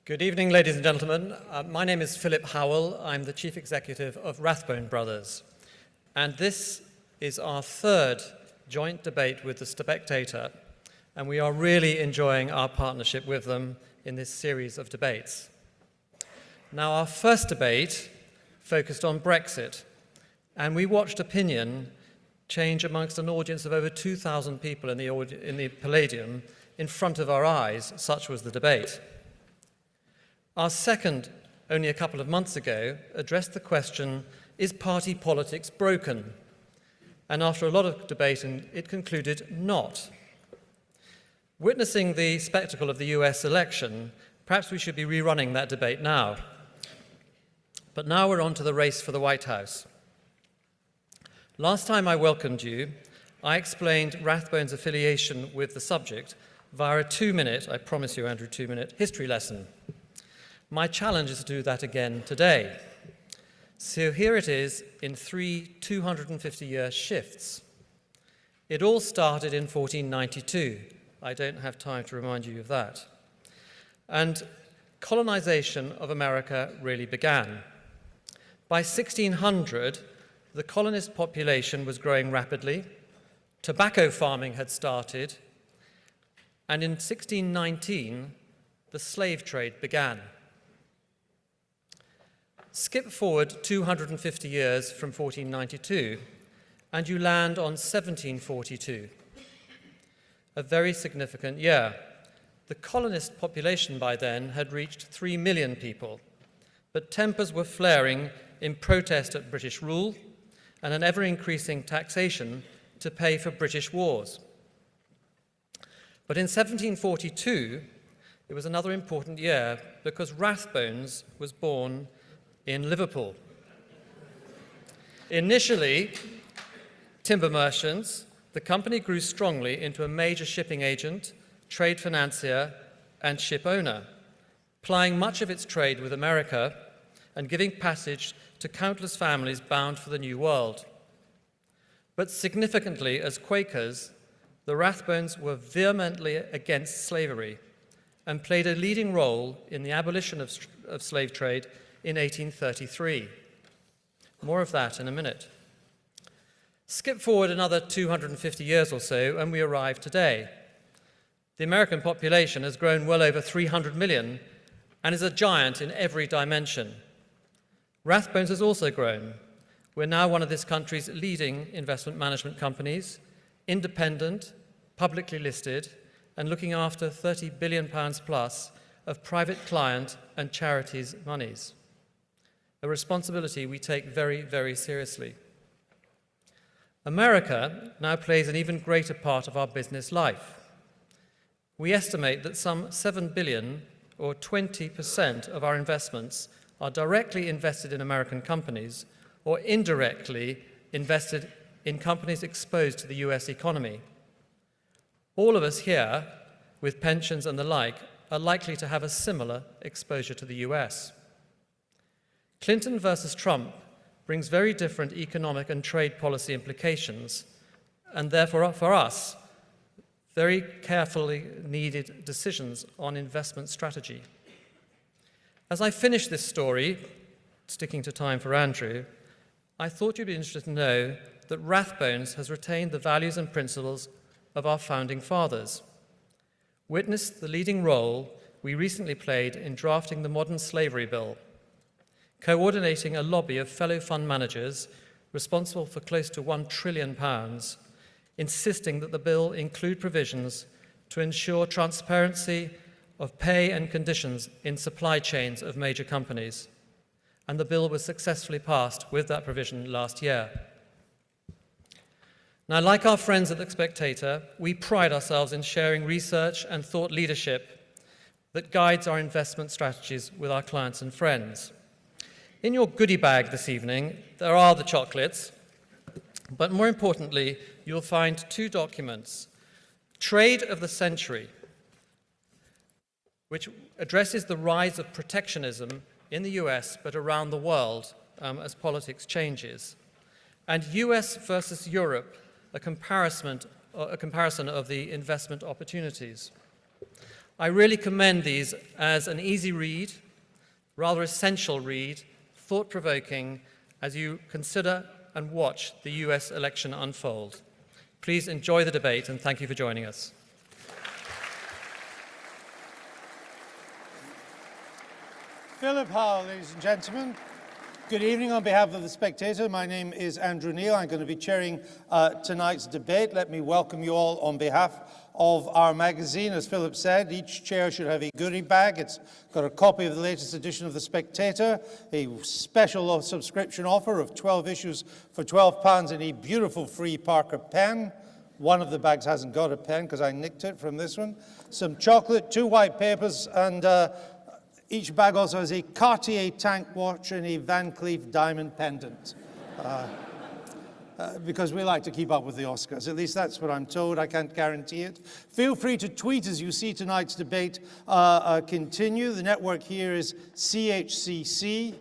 Good evening, ladies and gentlemen. My name is Philip Howell. I'm the Chief Executive of Rathbone Brothers. And this is our third joint debate with the Spectator. And we are really enjoying our partnership with them in this series of debates. Now, our first debate focused on Brexit. And we watched opinion change amongst an audience of over 2,000 people in the Palladium in front of our eyes. Such was the debate. Our second, only a couple of months ago, addressed the question, is party politics broken? And after a lot of debate, it concluded not. Witnessing the spectacle of the US election, perhaps we should be rerunning that debate now. But now we're on to the race for the White House. Last time I welcomed you, I explained Rathbone's affiliation with the subject via a 2-minute, I promise you, Andrew, 2-minute history lesson. My challenge is to do that again today. So here it is in 3 250-year shifts. It all started in 1492. I don't have time to remind you of that. And colonization of America really began. By 1600, the colonist population was growing rapidly, tobacco farming had started, and in 1619, the slave trade began. Skip forward 250 years from 1492, and you land on 1742. A very significant year. The colonist population by then had reached 3 million people, but tempers were flaring in protest at British rule and an ever-increasing taxation to pay for British wars. But in 1742, it was another important year because Rathbones was born in Liverpool. Initially, timber merchants, the company grew strongly into a major shipping agent, trade financier, and ship owner, plying much of its trade with America and giving passage to countless families bound for the New World. But significantly, as Quakers, the Rathbones were vehemently against slavery and played a leading role in the abolition of slave trade in 1833. More of that in a minute. Skip forward another 250 years or so, and we arrive today. The American population has grown well over 300 million and is a giant in every dimension. Rathbones has also grown. We're now one of this country's leading investment management companies, independent, publicly listed, and looking after £30 billion plus of private client and charities' monies. A responsibility we take very, very seriously. America now plays an even greater part of our business life. We estimate that some 7 billion, or 20% of our investments, are directly invested in American companies or indirectly invested in companies exposed to the US economy. All of us here, with pensions and the like, are likely to have a similar exposure to the US. Clinton versus Trump brings very different economic and trade policy implications, and therefore, for us, very carefully needed decisions on investment strategy. As I finish this story, sticking to time for Andrew, I thought you'd be interested to know that Rathbones has retained the values and principles of our founding fathers. Witness the leading role we recently played in drafting the modern slavery bill, coordinating a lobby of fellow fund managers responsible for close to £1 trillion, insisting that the bill include provisions to ensure transparency of pay and conditions in supply chains of major companies. And the bill was successfully passed with that provision last year. Now, like our friends at The Spectator, we pride ourselves in sharing research and thought leadership that guides our investment strategies with our clients and friends. In your goodie bag this evening, there are the chocolates, but more importantly, you'll find 2 documents. Trade of the Century, which addresses the rise of protectionism in the US, but around the world as politics changes. And US versus Europe, a comparison of the investment opportunities. I really commend these as an easy read, rather essential read, thought-provoking, as you consider and watch the US election unfold. Please enjoy the debate, and thank you for joining us. Philip Howell, ladies and gentlemen. Good evening on behalf of The Spectator. My name is Andrew Neil. I'm going to be chairing tonight's debate. Let me welcome you all on behalf of our magazine. As Philip said, each chair should have a goodie bag. It's got a copy of the latest edition of The Spectator, a special subscription offer of 12 issues for £12, and a beautiful free Parker pen. One of the bags hasn't got a pen because I nicked it from this one. Some chocolate, 2 white papers, and each bag also has a Cartier tank watch and a Van Cleef diamond pendant. Because we like to keep up with the Oscars. At least that's what I'm told. I can't guarantee it. Feel free to tweet as you see tonight's debate continue. The network here is CHCC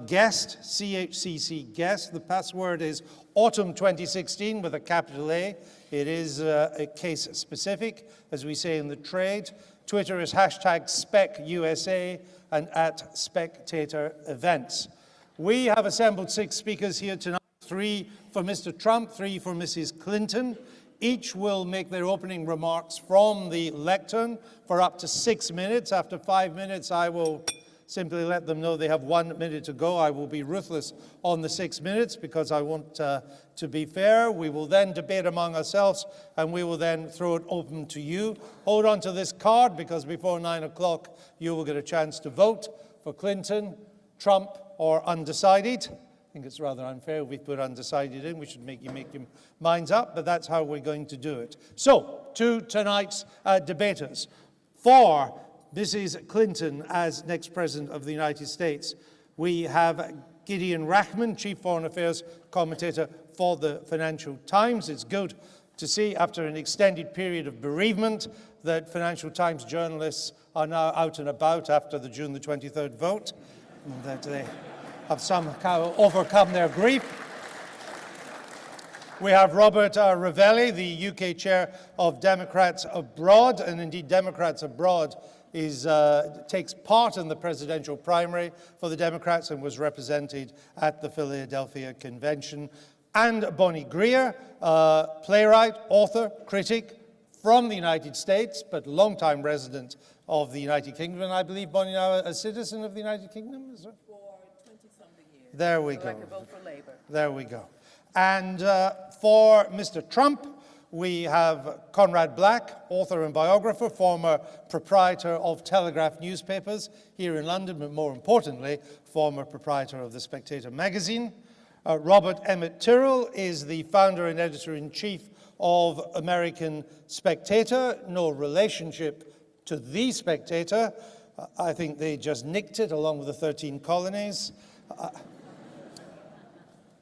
Guest, CHCC Guest. The password is Autumn 2016 with a capital A. It is a case specific, as we say in the trade. Twitter is #SpecUSA and @Spectator Events. We have assembled 6 speakers here tonight. 3 for Mr. Trump, 3 for Mrs. Clinton. Each will make their opening remarks from the lectern for up to 6 minutes. After 5 minutes, I will simply let them know they have 1 minute to go. I will be ruthless on the 6 minutes because I want to be fair. We will then debate among ourselves, and we will then throw it open to you. Hold on to this card because before 9 o'clock, you will get a chance to vote for Clinton, Trump, or undecided. I think it's rather unfair if we put undecided in. We should make your minds up, but that's how we're going to do it. So, to tonight's debaters. For Mrs. Clinton as next President of the United States, we have Gideon Rachman, Chief Foreign Affairs Commentator for the Financial Times. It's good to see, after an extended period of bereavement, that Financial Times journalists are now out and about after the June the 23rd vote, and that they have somehow overcome their grief. We have Robert Ravelli, the UK chair of Democrats Abroad, and indeed Democrats Abroad takes part in the presidential primary for the Democrats and was represented at the Philadelphia Convention. And Bonnie Greer, playwright, author, critic from the United States, but longtime resident of the United Kingdom, and I believe Bonnie now a citizen of the United Kingdom, is it? There we go. I could vote for Labour. There we go. And for Mr. Trump, we have Conrad Black, author and biographer, former proprietor of Telegraph newspapers here in London, but more importantly, former proprietor of the Spectator magazine. Robert Emmett Tyrrell is the founder and editor-in-chief of American Spectator. No relationship to the Spectator. I think they just nicked it along with the 13 colonies.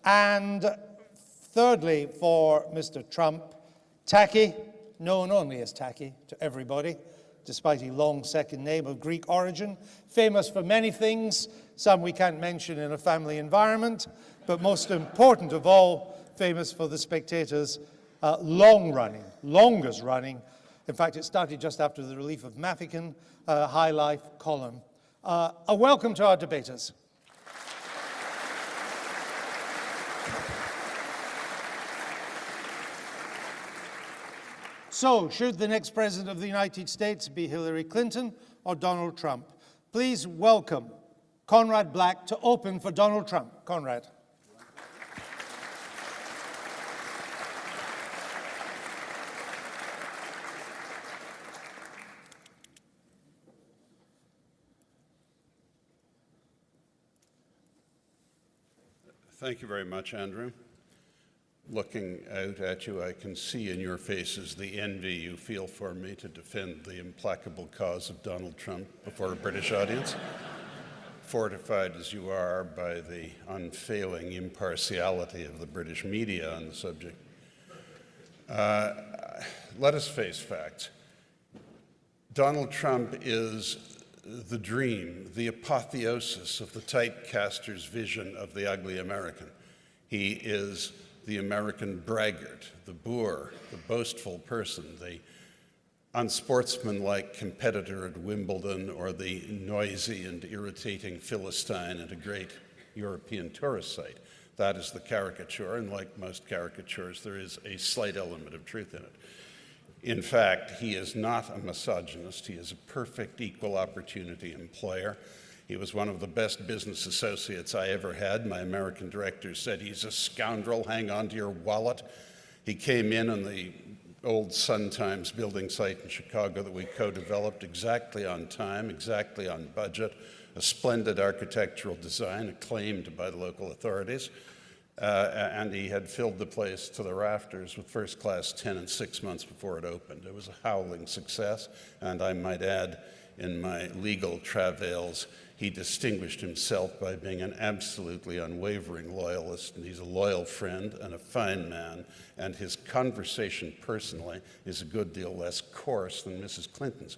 And thirdly, for Mr. Trump, Taki, known only as Taki to everybody, despite a long second name of Greek origin, famous for many things, some we can't mention in a family environment, but most important of all, famous for the Spectator's longest running, in fact it started just after the relief of Maffican, High Life column. A welcome to our debaters. So, should the next President of the United States be Hillary Clinton or Donald Trump? Please welcome Conrad Black to open for Donald Trump. Conrad. Thank you very much, Andrew. Looking out at you, I can see in your faces the envy you feel for me to defend the implacable cause of Donald Trump before a British audience, fortified as you are by the unfailing impartiality of the British media on the subject. Let us face facts. Donald Trump is the dream, the apotheosis of the typecaster's vision of the ugly American. He is the American braggart, the boor, the boastful person, the unsportsmanlike competitor at Wimbledon or the noisy and irritating Philistine at a great European tourist site. That is the caricature, and like most caricatures, there is a slight element of truth in it. In fact, he is not a misogynist. He is a perfect equal opportunity employer. He was one of the best business associates I ever had. My American directors said, he's a scoundrel, hang on to your wallet. He came in on the old Sun Times building site in Chicago that we co-developed exactly on time, exactly on budget, a splendid architectural design acclaimed by the local authorities. And he had filled the place to the rafters with first-class tenants 6 months before it opened. It was a howling success, and I might add, in my legal travails, he distinguished himself by being an absolutely unwavering loyalist, and he's a loyal friend and a fine man, and his conversation personally is a good deal less coarse than Mrs. Clinton's.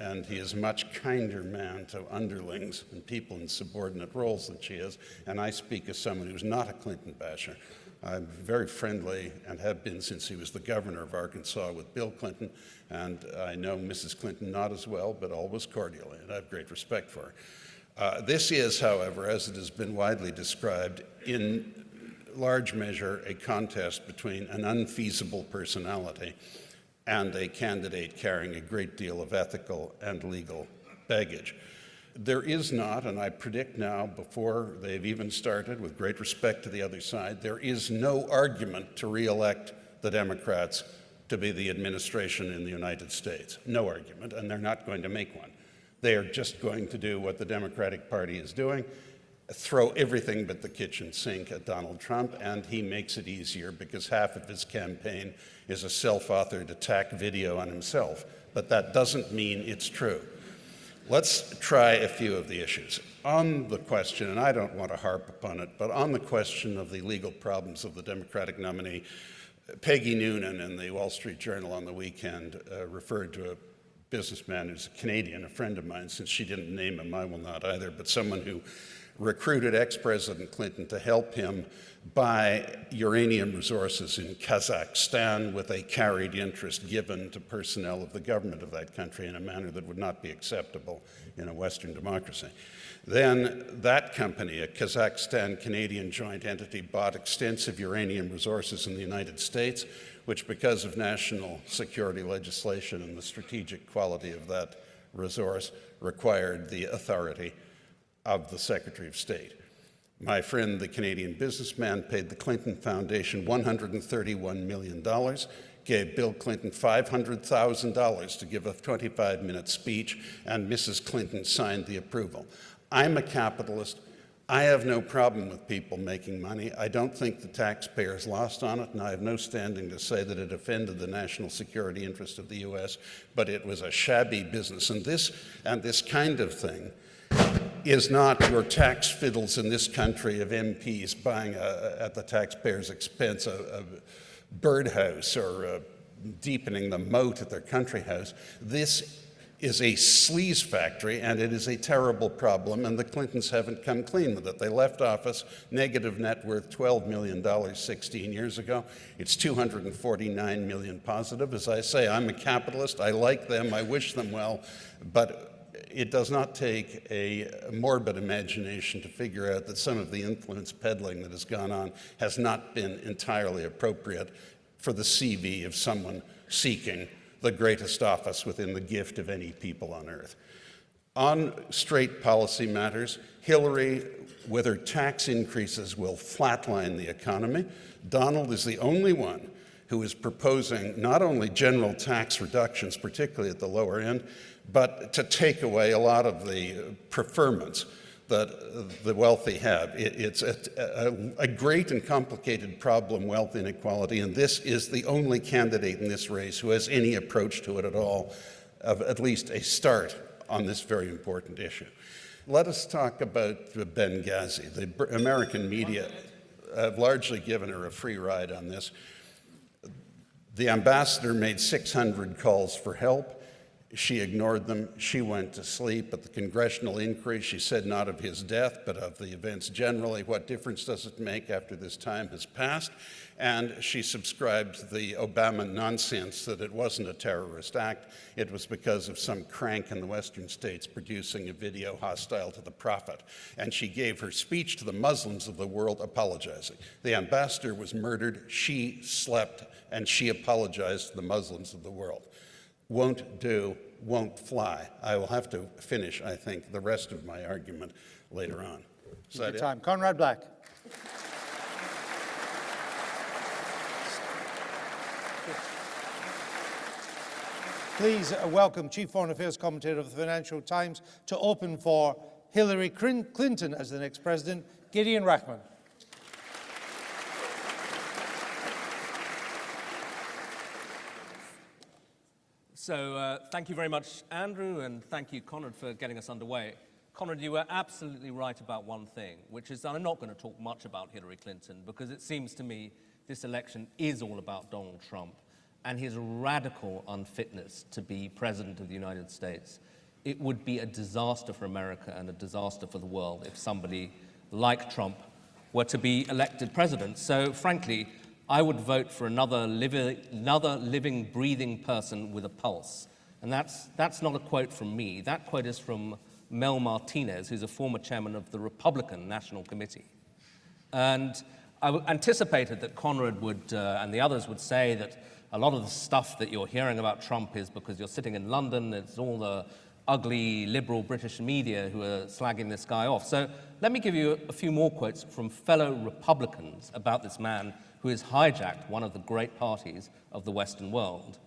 And he is a much kinder man to underlings and people in subordinate roles than she is. And I speak as someone who's not a Clinton basher. I'm very friendly and have been since he was the governor of Arkansas with Bill Clinton. And I know Mrs. Clinton not as well, but always cordially, and I have great respect for her. This is, however, as it has been widely described, in large measure a contest between an unfeasible personality and a candidate carrying a great deal of ethical and legal baggage. There is not, and I predict now before they've even started, with great respect to the other side, there is no argument to re-elect the Democrats to be the administration in the United States. No argument, and they're not going to make one. They are just going to do what the Democratic Party is doing, throw everything but the kitchen sink at Donald Trump, and he makes it easier because half of his campaign is a self-authored attack video on himself. But that doesn't mean it's true. Let's try a few of the issues. On the question, and I don't want to harp upon it, but on the question of the legal problems of the Democratic nominee, Peggy Noonan in the Wall Street Journal on the weekend referred to a businessman who's a Canadian, a friend of mine. Since she didn't name him, I will not either, but someone who recruited ex-President Clinton to help him buy uranium resources in Kazakhstan with a carried interest given to personnel of the government of that country in a manner that would not be acceptable in a Western democracy. Then that company, a Kazakhstan-Canadian joint entity, bought extensive uranium resources in the United States, which, because of national security legislation and the strategic quality of that resource, required the authority of the Secretary of State. My friend, the Canadian businessman, paid the Clinton Foundation $131 million, gave Bill Clinton $500,000 to give a 25-minute speech, and Mrs. Clinton signed the approval. I'm a capitalist. I have no problem with people making money. I don't think the taxpayers lost on it, and I have no standing to say that it offended the national security interest of the U.S., but it was a shabby business. And this kind of thing is not your tax fiddles in this country of MPs buying at the taxpayer's expense a birdhouse or deepening the moat at their country house. This is a sleaze factory, and it is a terrible problem, and the Clintons haven't come clean with it. They left office, negative net worth $12 million 16 years ago. It's $249 million positive. As I say, I'm a capitalist. I like them. I wish them well, but it does not take a morbid imagination to figure out that some of the influence peddling that has gone on has not been entirely appropriate for the CV of someone seeking the greatest office within the gift of any people on earth. On straight policy matters, Hillary, with her tax increases, will flatline the economy. Donald is the only one who is proposing not only general tax reductions, particularly at the lower end, but to take away a lot of the preferments that the wealthy have. It's a great and complicated problem, wealth inequality, and this is the only candidate in this race who has any approach to it at all, of at least a start on this very important issue. Let us talk about Benghazi. The American media have largely given her a free ride on this. The ambassador made 600 calls for help. She ignored them. She went to sleep. At the congressional inquiry, she said not of his death, but of the events generally. What difference does it make after this time has passed? And she subscribed to the Obama nonsense that it wasn't a terrorist act. It was because of some crank in the Western states producing a video hostile to the Prophet. And she gave her speech to the Muslims of the world apologizing. The ambassador was murdered. She slept, and she apologized to the Muslims of the world. Won't do, won't fly. I will have to finish, I think, the rest of my argument later on. Is that it? Time. Conrad Black. Please welcome Chief Foreign Affairs Commentator of the Financial Times to open for Hillary Clinton as the next president, Gideon Rachman. So thank you very much, Andrew, and thank you, Conrad, for getting us underway. Conrad, you were absolutely right about one thing, which is that I'm not going to talk much about Hillary Clinton because it seems to me this election is all about Donald Trump and his radical unfitness to be president of the United States. It would be a disaster for America and a disaster for the world if somebody like Trump were to be elected president. So frankly, I would vote for another living, breathing person with a pulse. And that's not a quote from me. That quote is from Mel Martinez, who's a former chairman of the Republican National Committee. And I anticipated that Conrad would, and the others would say that a lot of the stuff that you're hearing about Trump is because you're sitting in London, it's all the ugly liberal British media who are slagging this guy off. So let me give you a few more quotes from fellow Republicans about this man who has hijacked one of the great parties of the Western world.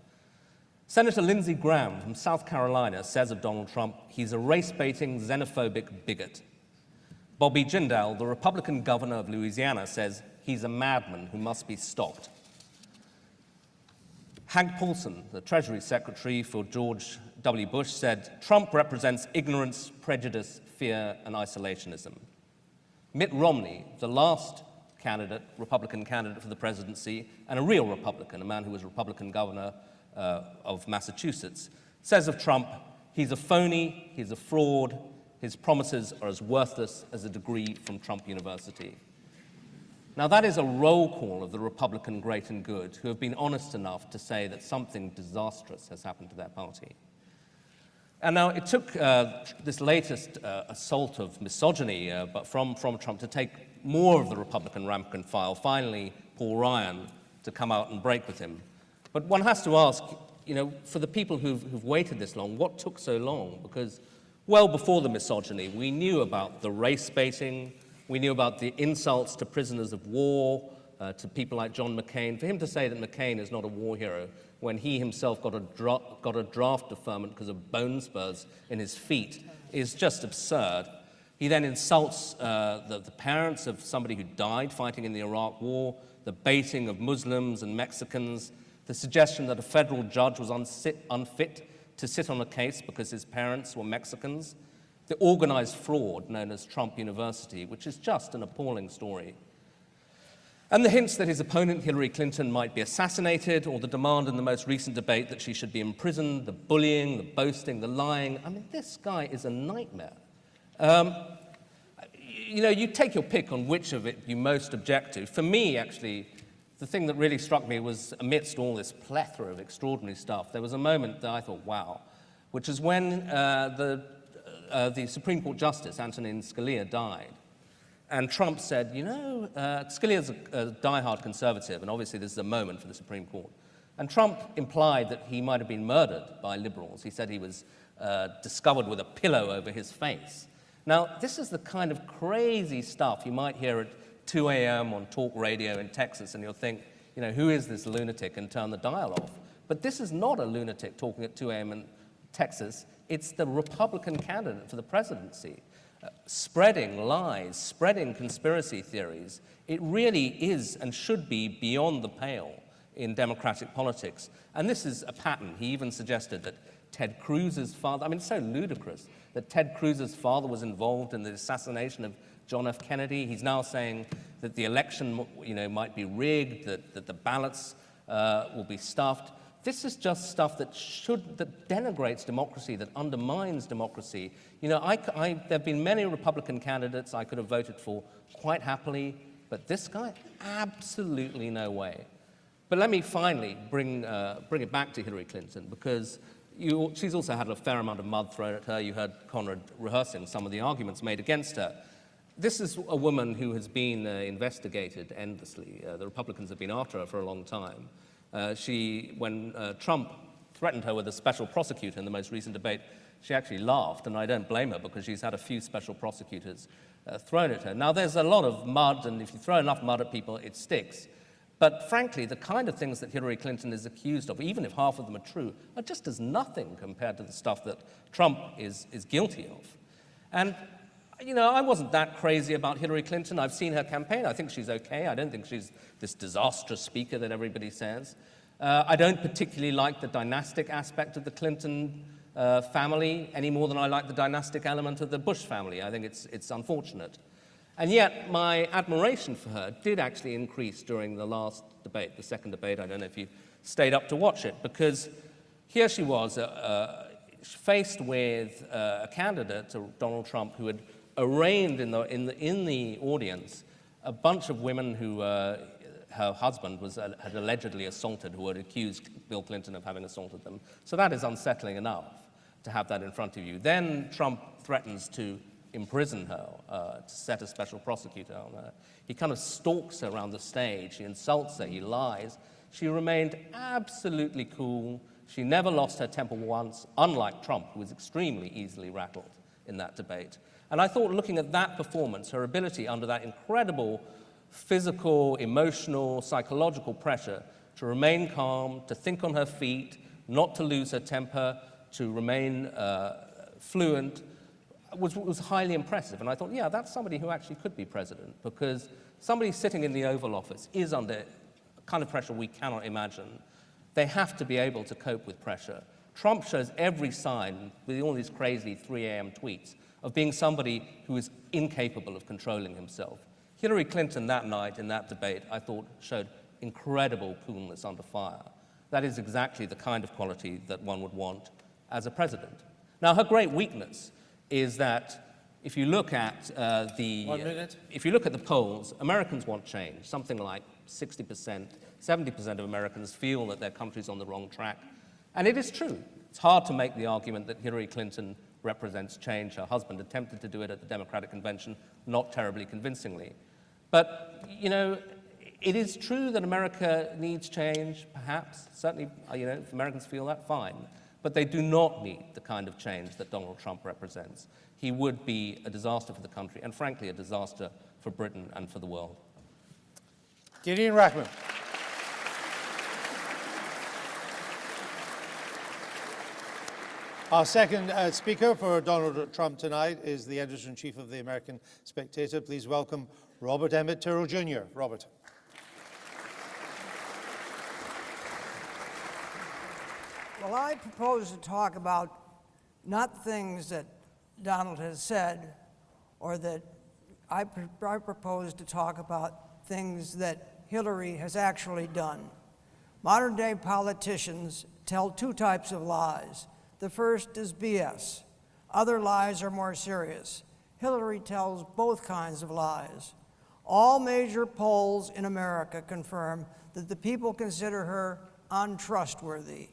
Senator Lindsey Graham from South Carolina says of Donald Trump, he's a race-baiting, xenophobic bigot. Bobby Jindal, the Republican governor of Louisiana, says he's a madman who must be stopped. Hank Paulson, the Treasury Secretary for George W. Bush, said Trump represents ignorance, prejudice, fear, and isolationism. Mitt Romney, the last Republican candidate for the presidency, and a real Republican, a man who was Republican governor of Massachusetts, says of Trump, he's a phony, he's a fraud, his promises are as worthless as a degree from Trump University. Now that is a roll call of the Republican great and good who have been honest enough to say that something disastrous has happened to their party. And now it took this latest assault of misogyny but from Trump to take more of the Republican rank and file, finally Paul Ryan, to come out and break with him. But one has to ask, for the people who've waited this long, what took so long? Because well before the misogyny, we knew about the race baiting, we knew about the insults to prisoners of war, to people like John McCain. For him to say that McCain is not a war hero when he himself got a draft deferment because of bone spurs in his feet is just absurd. He then insults the parents of somebody who died fighting in the Iraq War, the baiting of Muslims and Mexicans, the suggestion that a federal judge was unfit to sit on a case because his parents were Mexicans, the organized fraud known as Trump University, which is just an appalling story. And the hints that his opponent, Hillary Clinton, might be assassinated, or the demand in the most recent debate that she should be imprisoned, the bullying, the boasting, the lying. I mean, this guy is a nightmare. You take your pick on which of it you most object to. For me, actually, the thing that really struck me was amidst all this plethora of extraordinary stuff, there was a moment that I thought, wow, which is when the Supreme Court Justice, Antonin Scalia, died. And Trump said, Scalia's a diehard conservative, and obviously this is a moment for the Supreme Court. And Trump implied that he might have been murdered by liberals. He said he was discovered with a pillow over his face. Now, this is the kind of crazy stuff you might hear at 2 a.m. on talk radio in Texas, and you'll think, who is this lunatic, and turn the dial off. But this is not a lunatic talking at 2 a.m. in Texas. It's the Republican candidate for the presidency. Spreading lies, spreading conspiracy theories. It really is and should be beyond the pale in democratic politics. And this is a pattern. He even suggested that Ted Cruz's father, it's so ludicrous that Ted Cruz's father was involved in the assassination of John F. Kennedy. He's now saying that the election, might be rigged, that the ballots will be stuffed. This is just stuff that denigrates democracy, that undermines democracy. You know, there have been many Republican candidates I could have voted for quite happily, but this guy, absolutely no way. But let me finally bring it back to Hillary Clinton, because she's also had a fair amount of mud thrown at her. You heard Conrad rehearsing some of the arguments made against her. This is a woman who has been investigated endlessly. The Republicans have been after her for a long time. When Trump threatened her with a special prosecutor in the most recent debate, she actually laughed, and I don't blame her, because she's had a few special prosecutors thrown at her. Now, there's a lot of mud, and if you throw enough mud at people, it sticks. But frankly, the kind of things that Hillary Clinton is accused of, even if half of them are true, are just as nothing compared to the stuff that Trump is guilty of. And, you know, I wasn't that crazy about Hillary Clinton. I've seen her campaign. I think she's okay. I don't think she's this disastrous speaker that everybody says. I don't particularly like the dynastic aspect of the Clinton family any more than I like the dynastic element of the Bush family. I think it's unfortunate. And yet, my admiration for her did actually increase during the last debate, the second debate. I don't know if you stayed up to watch it, because here she was faced with a candidate, Donald Trump, who had arraigned in the audience a bunch of women who her husband had allegedly assaulted, who had accused Bill Clinton of having assaulted them. So that is unsettling enough to have that in front of you. Then Trump threatens to imprison her, to set a special prosecutor on her. He kind of stalks her around the stage. He insults her. He lies. She remained absolutely cool. She never lost her temper once, unlike Trump, who was extremely easily rattled in that debate. And I thought, looking at that performance, her ability under that incredible physical, emotional, psychological pressure to remain calm, to think on her feet, not to lose her temper, to remain fluent, was highly impressive. And I thought, yeah, that's somebody who actually could be president, because somebody sitting in the Oval Office is under a kind of pressure we cannot imagine. They have to be able to cope with pressure. Trump shows every sign, with all these crazy 3 a.m. tweets, of being somebody who is incapable of controlling himself. Hillary Clinton that night in that debate, I thought, showed incredible coolness under fire. That is exactly the kind of quality that one would want as a president. Now, her great weakness is that if you look at if you look at the polls, Americans want change. Something like 60%, 70% of Americans feel that their country's on the wrong track. And it is true. It's hard to make the argument that Hillary Clinton represents change. Her husband attempted to do it at the Democratic convention, not terribly convincingly. But, you know, it is true that America needs change, perhaps. Certainly, you know, if Americans feel that, fine. But they do not need the kind of change that Donald Trump represents. He would be a disaster for the country, and frankly, a disaster for Britain and for the world. Gideon Rachman. Our second speaker for Donald Trump tonight is the editor-in-chief of the American Spectator. Please welcome Robert Emmett Tyrrell Jr. Robert. Well, I propose to talk about not things that Donald has said, or that I propose to talk about things that Hillary has actually done. Modern-day politicians tell two types of lies. The first is BS. Other lies are more serious. Hillary tells both kinds of lies. All major polls in America confirm that the people consider her untrustworthy.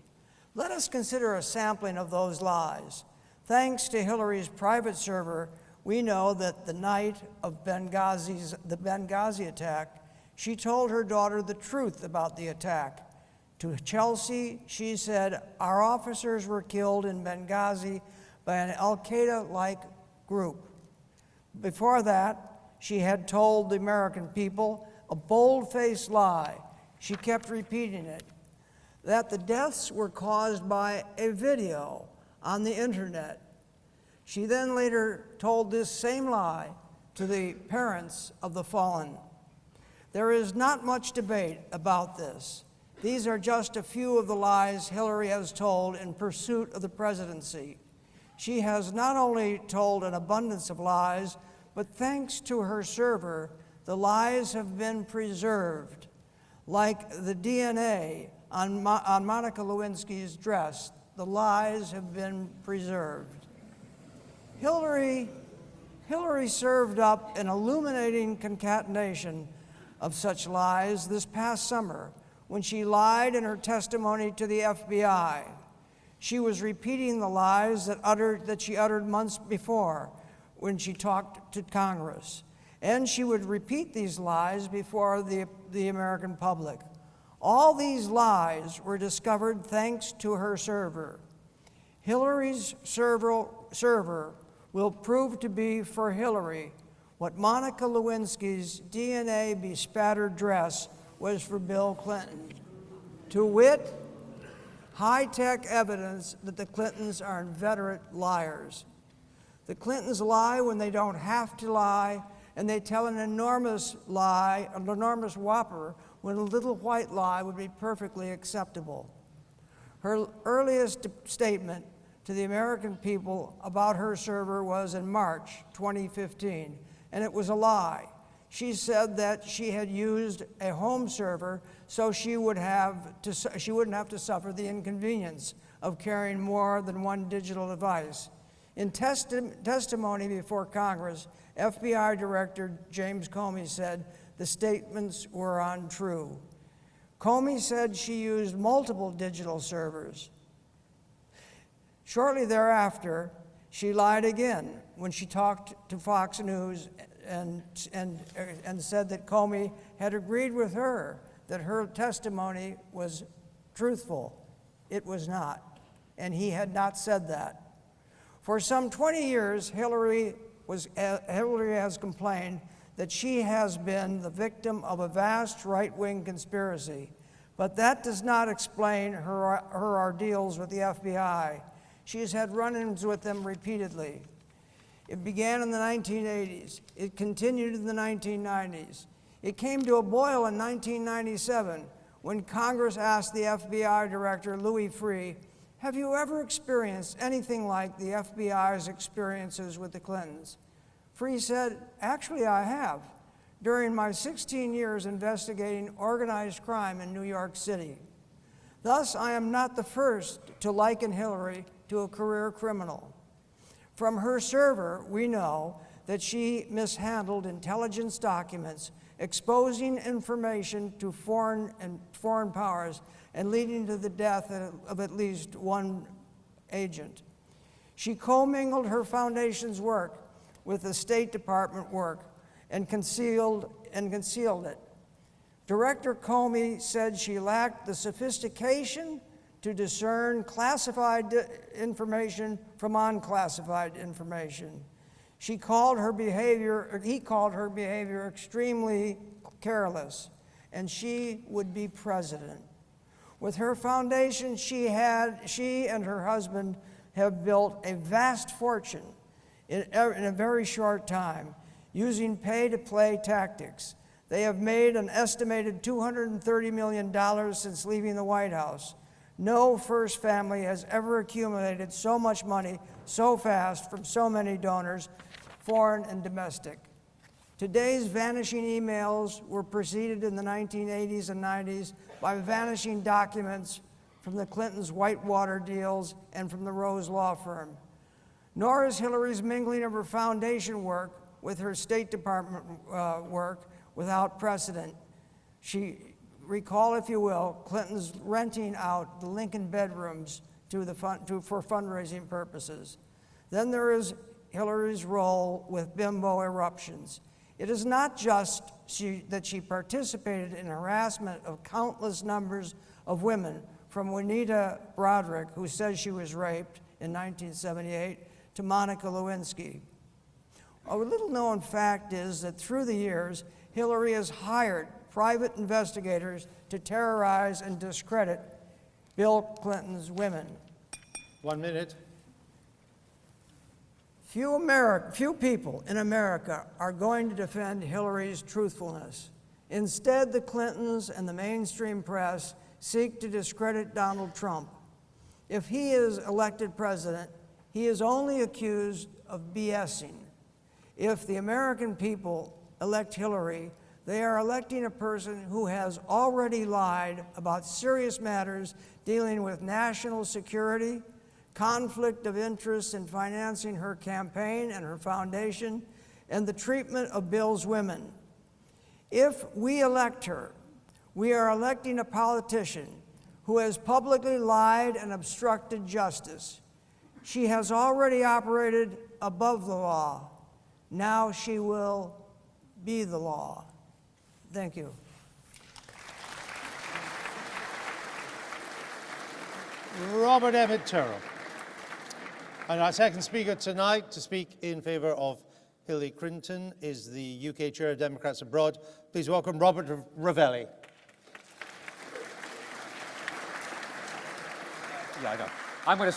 Let us consider a sampling of those lies. Thanks to Hillary's private server, we know that the night of the Benghazi attack, she told her daughter the truth about the attack. To Chelsea, she said, "Our officers were killed in Benghazi by an al-Qaeda-like group." Before that, she had told the American people a bold-faced lie. She kept repeating it, that the deaths were caused by a video on the internet. She then later told this same lie to the parents of the fallen. There is not much debate about this. These are just a few of the lies Hillary has told in pursuit of the presidency. She has not only told an abundance of lies, but thanks to her server, the lies have been preserved, like the DNA on Monica Lewinsky's dress. The lies have been preserved. Hillary served up an illuminating concatenation of such lies this past summer when she lied in her testimony to the FBI. She was repeating the lies that she uttered months before when she talked to Congress. And she would repeat these lies before the American public. All these lies were discovered thanks to her server. Hillary's server will prove to be for Hillary what Monica Lewinsky's DNA bespattered dress was for Bill Clinton. To wit, high-tech evidence that the Clintons are inveterate liars. The Clintons lie when they don't have to lie, and they tell an enormous lie, an enormous whopper, when a little white lie would be perfectly acceptable. Her earliest statement to the American people about her server was in March 2015, and it was a lie. She said that she had used a home server so she wouldn't have to suffer the inconvenience of carrying more than one digital device. In testimony before Congress, FBI Director James Comey said the statements were untrue. Comey said she used multiple digital servers. Shortly thereafter, she lied again when she talked to Fox News and said that Comey had agreed with her that her testimony was truthful. It was not, and he had not said that. For some 20 years, Hillary has complained that she has been the victim of a vast right-wing conspiracy, but that does not explain her ordeals with the FBI. She has had run-ins with them repeatedly. It began in the 1980s. It continued in the 1990s. It came to a boil in 1997 when Congress asked the FBI Director, Louis Freeh, "Have you ever experienced anything like the FBI's experiences with the Clintons?" Freeh said, "Actually, I have, during my 16 years investigating organized crime in New York City. Thus, I am not the first to liken Hillary to a career criminal. From her server, we know that she mishandled intelligence documents, exposing information to foreign powers and leading to the death of at least one agent. She commingled her foundation's work with the State Department work and concealed it. Director Comey said she lacked the sophistication to discern classified information from unclassified information. He called her behavior extremely careless, and she would be president. With her foundation, she and her husband have built a vast fortune in a very short time, using pay-to-play tactics. They have made an estimated $230 million since leaving the White House. No first family has ever accumulated so much money so fast from so many donors, foreign and domestic. Today's vanishing emails were preceded in the 1980s and 90s by vanishing documents from the Clintons' Whitewater deals and from the Rose Law Firm. Nor is Hillary's mingling of her foundation work with her State Department work without precedent. Recall, if you will, Clinton's renting out the Lincoln bedrooms for fundraising purposes. Then there is Hillary's role with bimbo eruptions. It is not just that she participated in harassment of countless numbers of women, from Juanita Broderick, who says she was raped in 1978, to Monica Lewinsky. A little-known fact is that through the years, Hillary has hired private investigators to terrorize and discredit Bill Clinton's women. 1 minute. Few people in America are going to defend Hillary's truthfulness. Instead, the Clintons and the mainstream press seek to discredit Donald Trump. If he is elected president, he is only accused of BSing. If the American people elect Hillary, They are electing a person who has already lied about serious matters dealing with national security, conflict of interest in financing her campaign and her foundation, and the treatment of Bill's women. If we elect her, we are electing a politician who has publicly lied and obstructed justice. She has already operated above the law. Now she will be the law. Thank you. Robert Emmett Tyrrell. And our second speaker tonight to speak in favor of Hillary Clinton is the UK Chair of Democrats Abroad. Please welcome Robert Ravelli. Yeah, I know. I'm going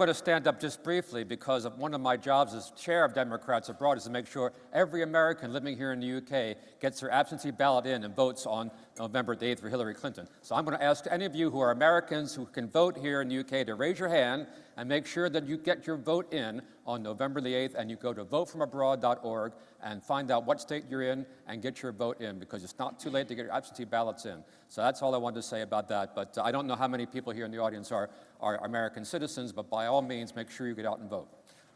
to stand up just briefly because one of my jobs as chair of Democrats Abroad is to make sure every American living here in the UK gets their absentee ballot in and votes on November 8th for Hillary Clinton. So I'm going to ask any of you who are Americans who can vote here in the UK to raise your hand and make sure that you get your vote in on November the 8th, and you go to votefromabroad.org and find out what state you're in and get your vote in, because it's not too late to get your absentee ballots in. So that's all I wanted to say about that. But I don't know how many people here in the audience are American citizens, but by all means, make sure you get out and vote.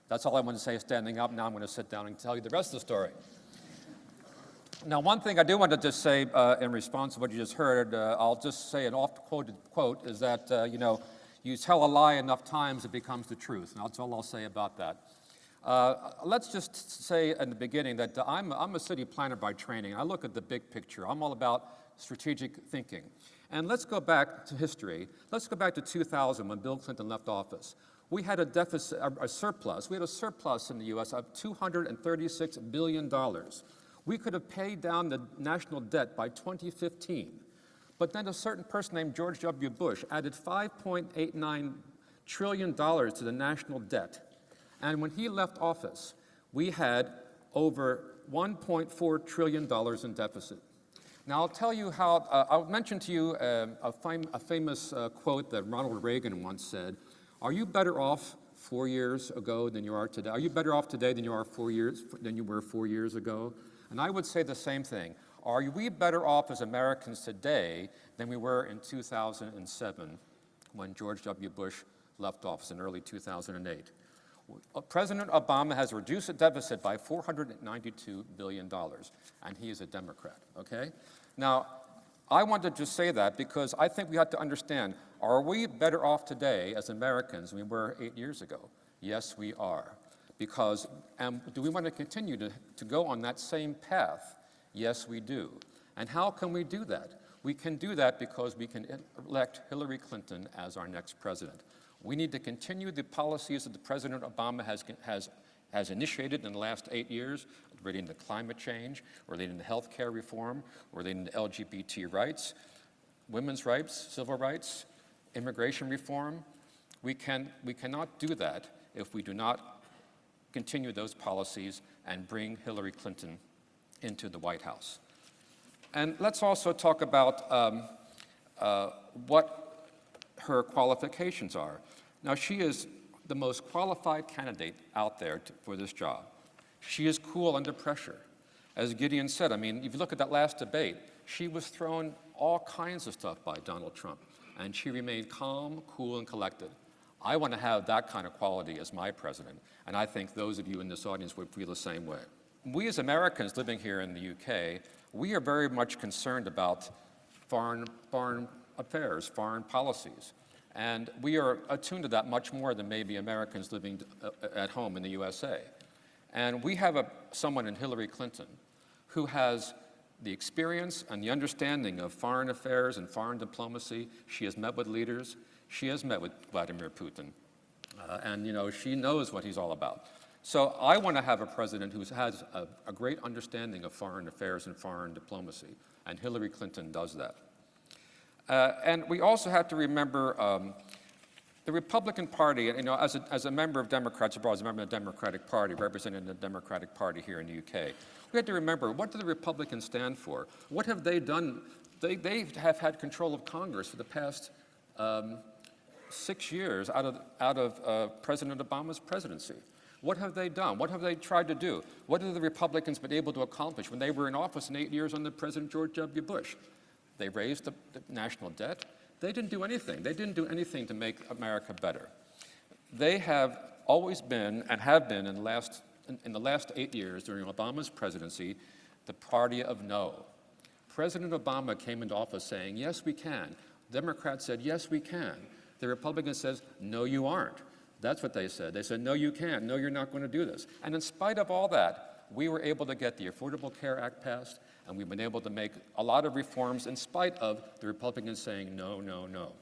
That's all I want to say standing up. Now I'm going to sit down and tell you the rest of the story. Now, one thing I do want to just say in response to what you just heard, I'll just say an oft-quoted quote, is that, you tell a lie enough times, it becomes the truth. And that's all I'll say about that. Let's just say in the beginning that I'm a city planner by training. I look at the big picture. I'm all about strategic thinking. And let's go back to history. Let's go back to 2000 when Bill Clinton left office. We had a deficit, a surplus. We had a surplus in the U.S. of $236 billion. We could have paid down the national debt by 2015. But then a certain person named George W. Bush added $5.89 trillion to the national debt. And when he left office, we had over $1.4 trillion in deficit. Now, I'll tell you how, I'll mention to you a famous quote that Ronald Reagan once said: "Are you better off 4 years ago than you are today? Are you better off today than you were 4 years ago?" And I would say the same thing. Are we better off as Americans today than we were in 2007 when George W. Bush left office in early 2008? President Obama has reduced the deficit by $492 billion, and he is a Democrat, okay? Now, I want to just say that because I think we have to understand, are we better off today as Americans than we were 8 years ago? Yes, we are. Because, do we want to continue to go on that same path? Yes, we do. And how can we do that? We can do that because we can elect Hillary Clinton as our next president. We need to continue the policies that the President Obama has initiated in the last 8 years, relating to climate change, relating to health care reform, relating to LGBT rights, women's rights, civil rights, immigration reform. We cannot do that if we do not continue those policies and bring Hillary Clinton into the White House. And let's also talk about what her qualifications are. Now, she is the most qualified candidate out there for this job. She is cool under pressure. As Gideon said, I mean, if you look at that last debate, she was thrown all kinds of stuff by Donald Trump, and she remained calm, cool, and collected. I want to have that kind of quality as my president, and I think those of you in this audience would feel the same way. We as Americans living here in the UK, we are very much concerned about foreign affairs, foreign policies. And we are attuned to that much more than maybe Americans living at home in the USA. And we have someone in Hillary Clinton who has the experience and the understanding of foreign affairs and foreign diplomacy. She has met with leaders. She has met with Vladimir Putin. And she knows what he's all about. So I want to have a president who has a great understanding of foreign affairs and foreign diplomacy. And Hillary Clinton does that. And we also have to remember the Republican Party, as a member of Democrats Abroad, as a member of the Democratic Party, representing the Democratic Party here in the UK, we have to remember, what do the Republicans stand for? What have they done? They have had control of Congress for the past 6 years out of President Obama's presidency. What have they done? What have they tried to do? What have the Republicans been able to accomplish when they were in office in 8 years under President George W. Bush? They raised the national debt. They didn't do anything. They didn't do anything to make America better. They have always been, and have been in the last 8 years during Obama's presidency, the party of no. President Obama came into office saying, yes, we can. Democrats said, yes, we can. The Republicans says, no, you aren't. That's what they said. They said, no, you can't. No, you're not going to do this. And in spite of all that, we were able to get the Affordable Care Act passed, and we've been able to make a lot of reforms in spite of the Republicans saying no, no, no.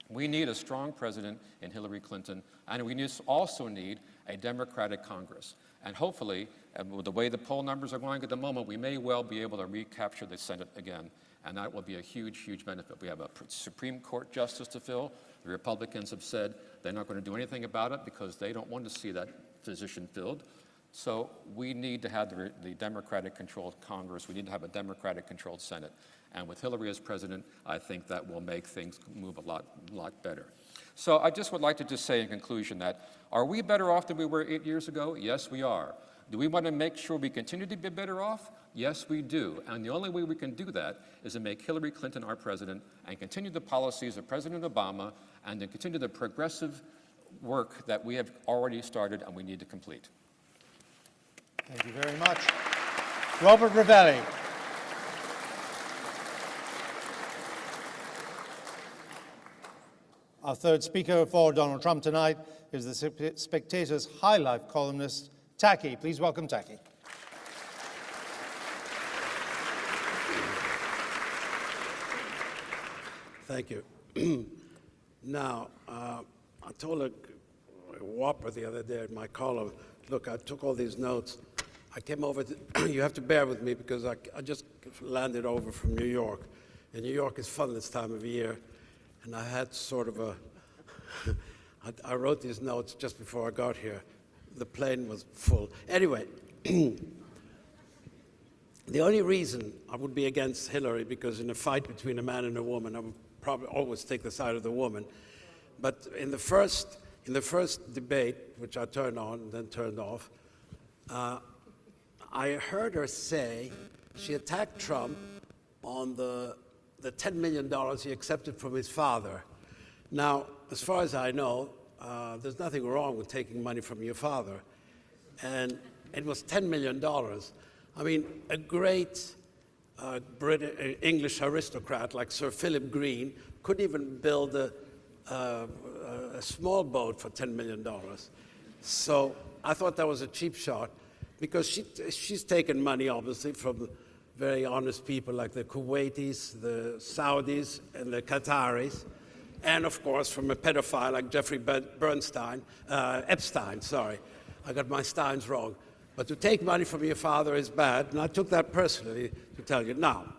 We need a strong president in Hillary Clinton, and we also need a Democratic Congress. And hopefully, with the way the poll numbers are going at the moment, we may well be able to recapture the Senate again, and that will be a huge, huge benefit. We have a Supreme Court justice to fill. The Republicans have said they're not going to do anything about it because they don't want to see that position filled. So we need to have the Democratic-controlled Congress. We need to have a Democratic-controlled Senate. And with Hillary as president, I think that will make things move a lot better. So I just would like to just say in conclusion that, are we better off than we were 8 years ago? Yes, we are. Do we want to make sure we continue to be better off? Yes, we do. And the only way we can do that is to make Hillary Clinton our president and continue the policies of President Obama and to continue the progressive work that we have already started and we need to complete. Thank you very much. Robert Ravelli. Our third speaker for Donald Trump tonight is the Spectator's High Life columnist, Taki. Please welcome Taki. Thank you. Now, I told a whopper the other day in my column, look, I took all these notes. I came over to, you have to bear with me because I just landed over from New York. And New York is fun this time of year. And I had sort of I wrote these notes just before I got here. The plane was full. Anyway, the only reason I would be against Hillary, because in a fight between a man and a woman, I would probably always take the side of the woman. But in the first debate, which I turned on and then turned off, I heard her say she attacked Trump on the $10 million he accepted from his father. Now, as far as I know, there's nothing wrong with taking money from your father. And it was $10 million. I mean, a great English aristocrat like Sir Philip Green couldn't even build a small boat for $10 million. So I thought that was a cheap shot because she's taken money, obviously, from very honest people like the Kuwaitis, the Saudis, and the Qataris, and of course from a pedophile like Jeffrey Epstein, sorry. I got my Steins wrong. But to take money from your father is bad, and I took that personally to tell you. Now,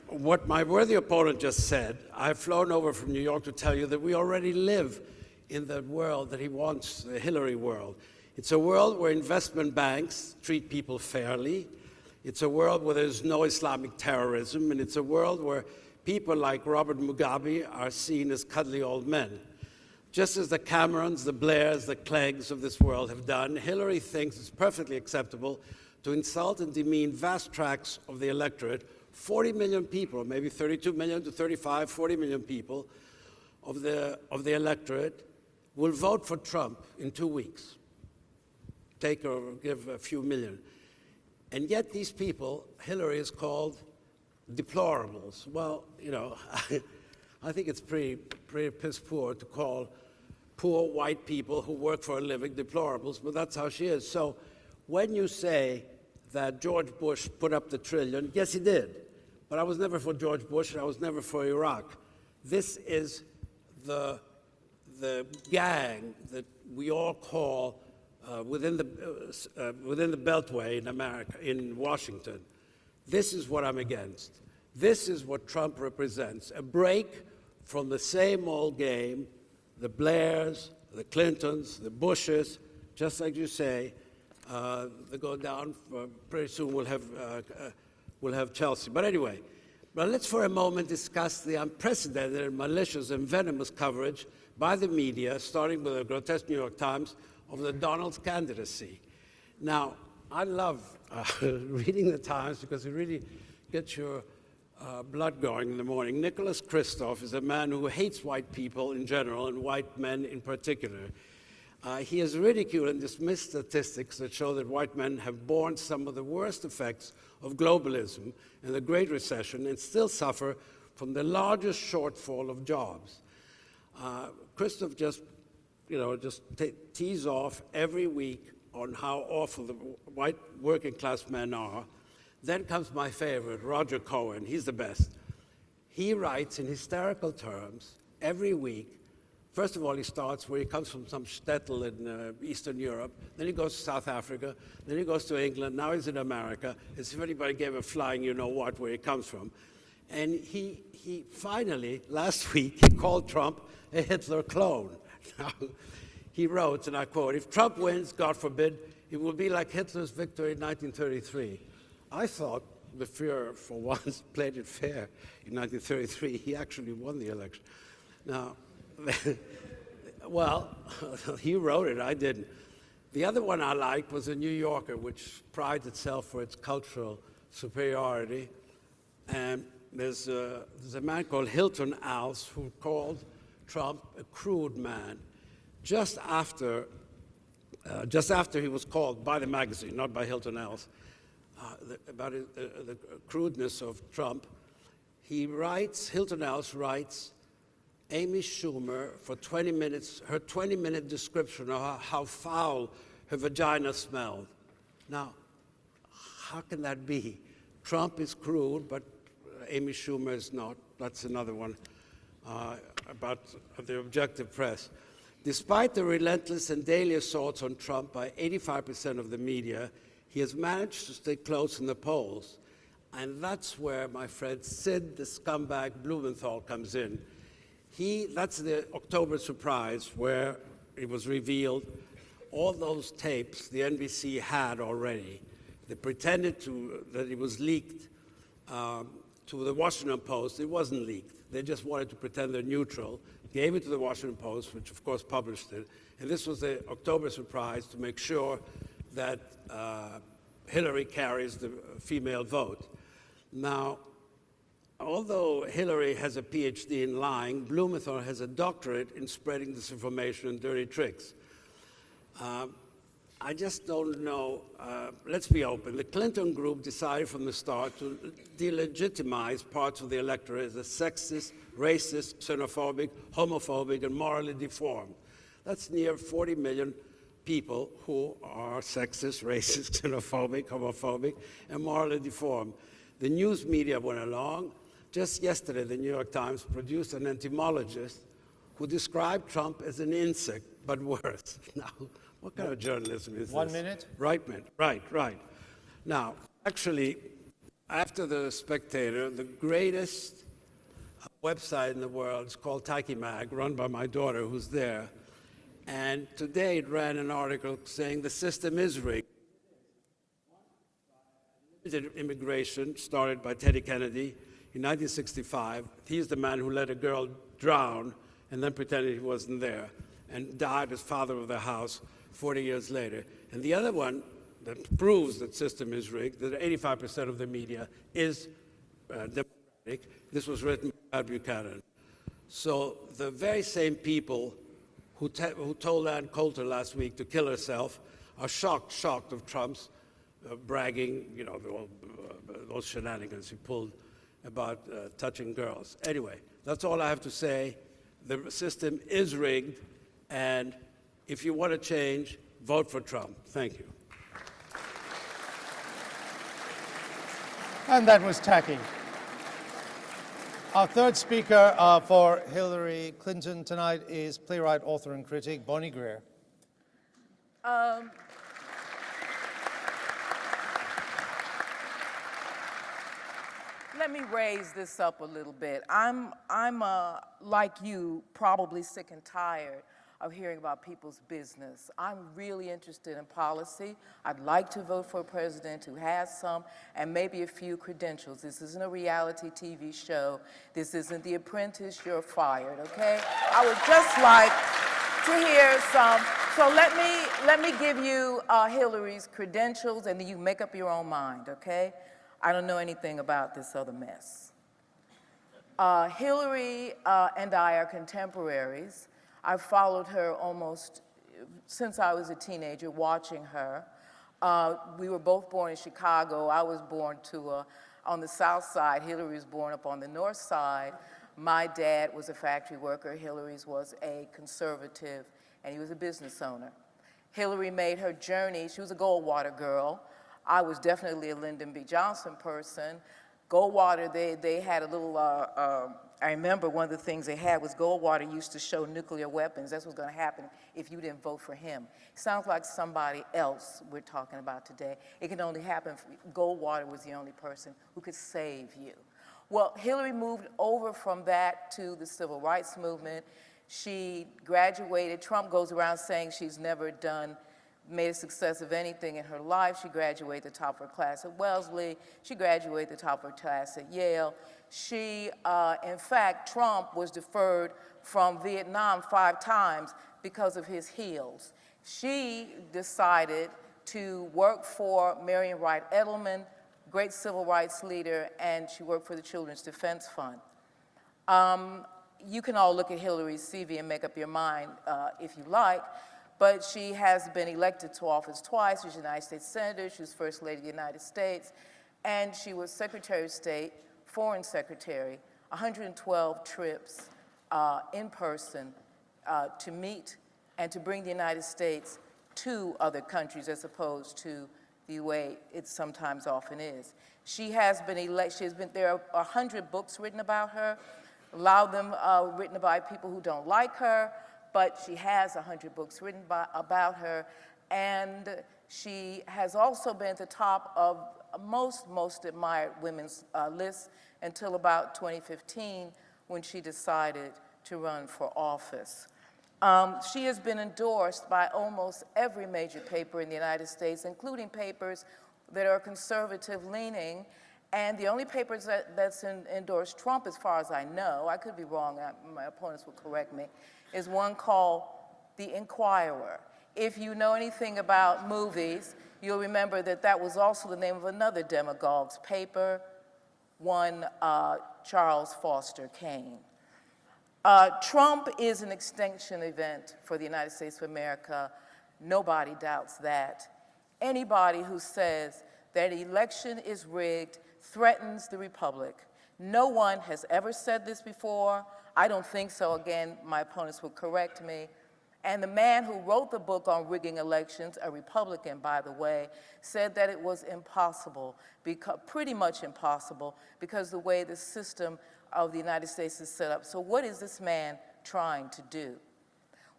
what my worthy opponent just said, I've flown over from New York to tell you that we already live in the world that he wants, the Hillary world. It's a world where investment banks treat people fairly. It's a world where there's no Islamic terrorism, and it's a world where people like Robert Mugabe are seen as cuddly old men. Just as the Camerons, the Blairs, the Cleggs of this world have done, Hillary thinks it's perfectly acceptable to insult and demean vast tracts of the electorate. 40 million people, maybe 32 million to 35, 40 million people of the electorate will vote for Trump in 2 weeks. Take or give a few million. And yet these people, Hillary is called deplorables. Well, you know, I think it's pretty piss poor to call poor white people who work for a living deplorables, but that's how she is. So when you say that George Bush put up the $1 trillion, yes, he did. But I was never for George Bush, and I was never for Iraq. This is the gang that we all call within the Beltway in America, in Washington. This is what I'm against. This is what Trump represents, a break from the same old game, the Blairs, the Clintons, the Bushes, just like you say, they go down, pretty soon we'll have Chelsea. But anyway, but let's for a moment discuss the unprecedented, malicious, and venomous coverage by the media, starting with the grotesque New York Times, of the Donald's candidacy. Now, I love reading the Times because it really gets your blood going in the morning. Nicholas Kristof is a man who hates white people in general and white men in particular. He has ridiculed and dismissed statistics that show that white men have borne some of the worst effects of globalism and the Great Recession and still suffer from the largest shortfall of jobs. Kristof just tees off every week on how awful the white working class men are. Then comes my favorite, Roger Cohen. He's the best. He writes in hysterical terms every week. First of all, he starts where he comes from, some shtetl in Eastern Europe. Then he goes to South Africa. Then he goes to England. Now he's in America. As if anybody gave a flying you-know-what where he comes from. And he finally, last week, he called Trump a Hitler clone. Now, he wrote, and I quote, "If Trump wins, God forbid, it will be like Hitler's victory in 1933. I thought the Führer, for once, played it fair in 1933. He actually won the election. Now, well, he wrote it, I didn't. The other one I liked was a New Yorker, which prides itself for its cultural superiority. And there's a man called Hilton Als who called Trump a crude man just after he was called by the magazine, not by Hilton Als, about the crudeness of Trump. He writes, Hilton Als writes, Amy Schumer, for 20 minutes, her 20-minute description of how foul her vagina smelled. Now, how can that be? Trump is crude, but Amy Schumer is not. That's another one about the objective press. Despite the relentless and daily assaults on Trump by 85% of the media, he has managed to stay close in the polls. And that's where my friend Sid, the scumbag Blumenthal, comes in. That's the October surprise where it was revealed all those tapes the NBC had already. They pretended that it was leaked to the Washington Post. It wasn't leaked. They just wanted to pretend they're neutral, gave it to the Washington Post, which of course published it. And this was the October surprise to make sure that Hillary carries the female vote. Now, although Hillary has a PhD in lying, Blumenthal has a doctorate in spreading disinformation and dirty tricks. I just don't know. Let's be open. The Clinton group decided from the start to delegitimize parts of the electorate as sexist, racist, xenophobic, homophobic, and morally deformed. That's near 40 million people who are sexist, racist, xenophobic, homophobic, and morally deformed. The news media went along. Just yesterday, the New York Times produced an entomologist who described Trump as an insect, but worse. Now, what kind of journalism is this? 1 minute? Right. Now, actually, after the Spectator, the greatest website in the world is called Taki Mag, run by my daughter, who's there. And today it ran an article saying the system is rigged. Immigration started by Teddy Kennedy in 1965. He's the man who let a girl drown and then pretended he wasn't there and died as father of the house 40 years later. And the other one that proves that system is rigged, that 85% of the media is democratic. This was written by Buchanan. So the very same people who told Ann Coulter last week to kill herself are shocked of Trump's bragging, those shenanigans he pulled about touching girls. Anyway, that's all I have to say. The system is rigged, and if you want to change, vote for Trump. Thank you. And that was Taki. Our third speaker for Hillary Clinton tonight is playwright, author, and critic Bonnie Greer. Let me raise this up a little bit. I'm like you, probably sick and tired of hearing about people's business. I'm really interested in policy. I'd like to vote for a president who has some and maybe a few credentials. This isn't a reality TV show. This isn't The Apprentice, you're fired, okay? I would just like to hear some So let me give you Hillary's credentials, and then you make up your own mind, okay? I don't know anything about this other mess. Hillary and I are contemporaries. I've followed her almost since I was a teenager, watching her. We were both born in Chicago. I was born on the south side. Hillary was born up on the north side. My dad was a factory worker. Hillary's was a conservative, and he was a business owner. Hillary made her journey. She was a Goldwater girl. I was definitely a Lyndon B. Johnson person. Goldwater, they had a little, I remember one of the things they had was Goldwater used to show nuclear weapons. That's what's going to happen if you didn't vote for him. Sounds like somebody else we're talking about today. It can only happen if Goldwater was the only person who could save you. Well, Hillary moved over from that to the civil rights movement. She graduated. Trump goes around saying she's never made a success of anything in her life. She graduated at the top of her class at Wellesley. She graduated at the top of her class at Yale. She, in fact, Trump was deferred from Vietnam 5 times because of his heels. She decided to work for Marion Wright Edelman, great civil rights leader, and she worked for the Children's Defense Fund. You can all look at Hillary's CV and make up your mind if you like, but she has been elected to office twice. She's a United States Senator, she was First Lady of the United States, and she was Secretary of State, Foreign Secretary, 112 trips in person to meet and to bring the United States to other countries as opposed to the way it sometimes often is. She has been elected, there are 100 books written about her, a lot of them written by people who don't like her, but she has 100 books written about her, and she has also been at the top of most admired women's lists until about 2015 when she decided to run for office. She has been endorsed by almost every major paper in the United States, including papers that are conservative-leaning, and the only papers that's endorsed Trump, as far as I know, I could be wrong, my opponents will correct me, is one called The Inquirer. If you know anything about movies, you'll remember that that was also the name of another demagogue's paper, one Charles Foster Kane. Trump is an extinction event for the United States of America. Nobody doubts that. Anybody who says that an election is rigged threatens the republic. No one has ever said this before. I don't think so. Again, my opponents will correct me. And the man who wrote the book on rigging elections, a Republican, by the way, said that it was impossible, pretty much impossible, because the way the system of the United States is set up. So what is this man trying to do?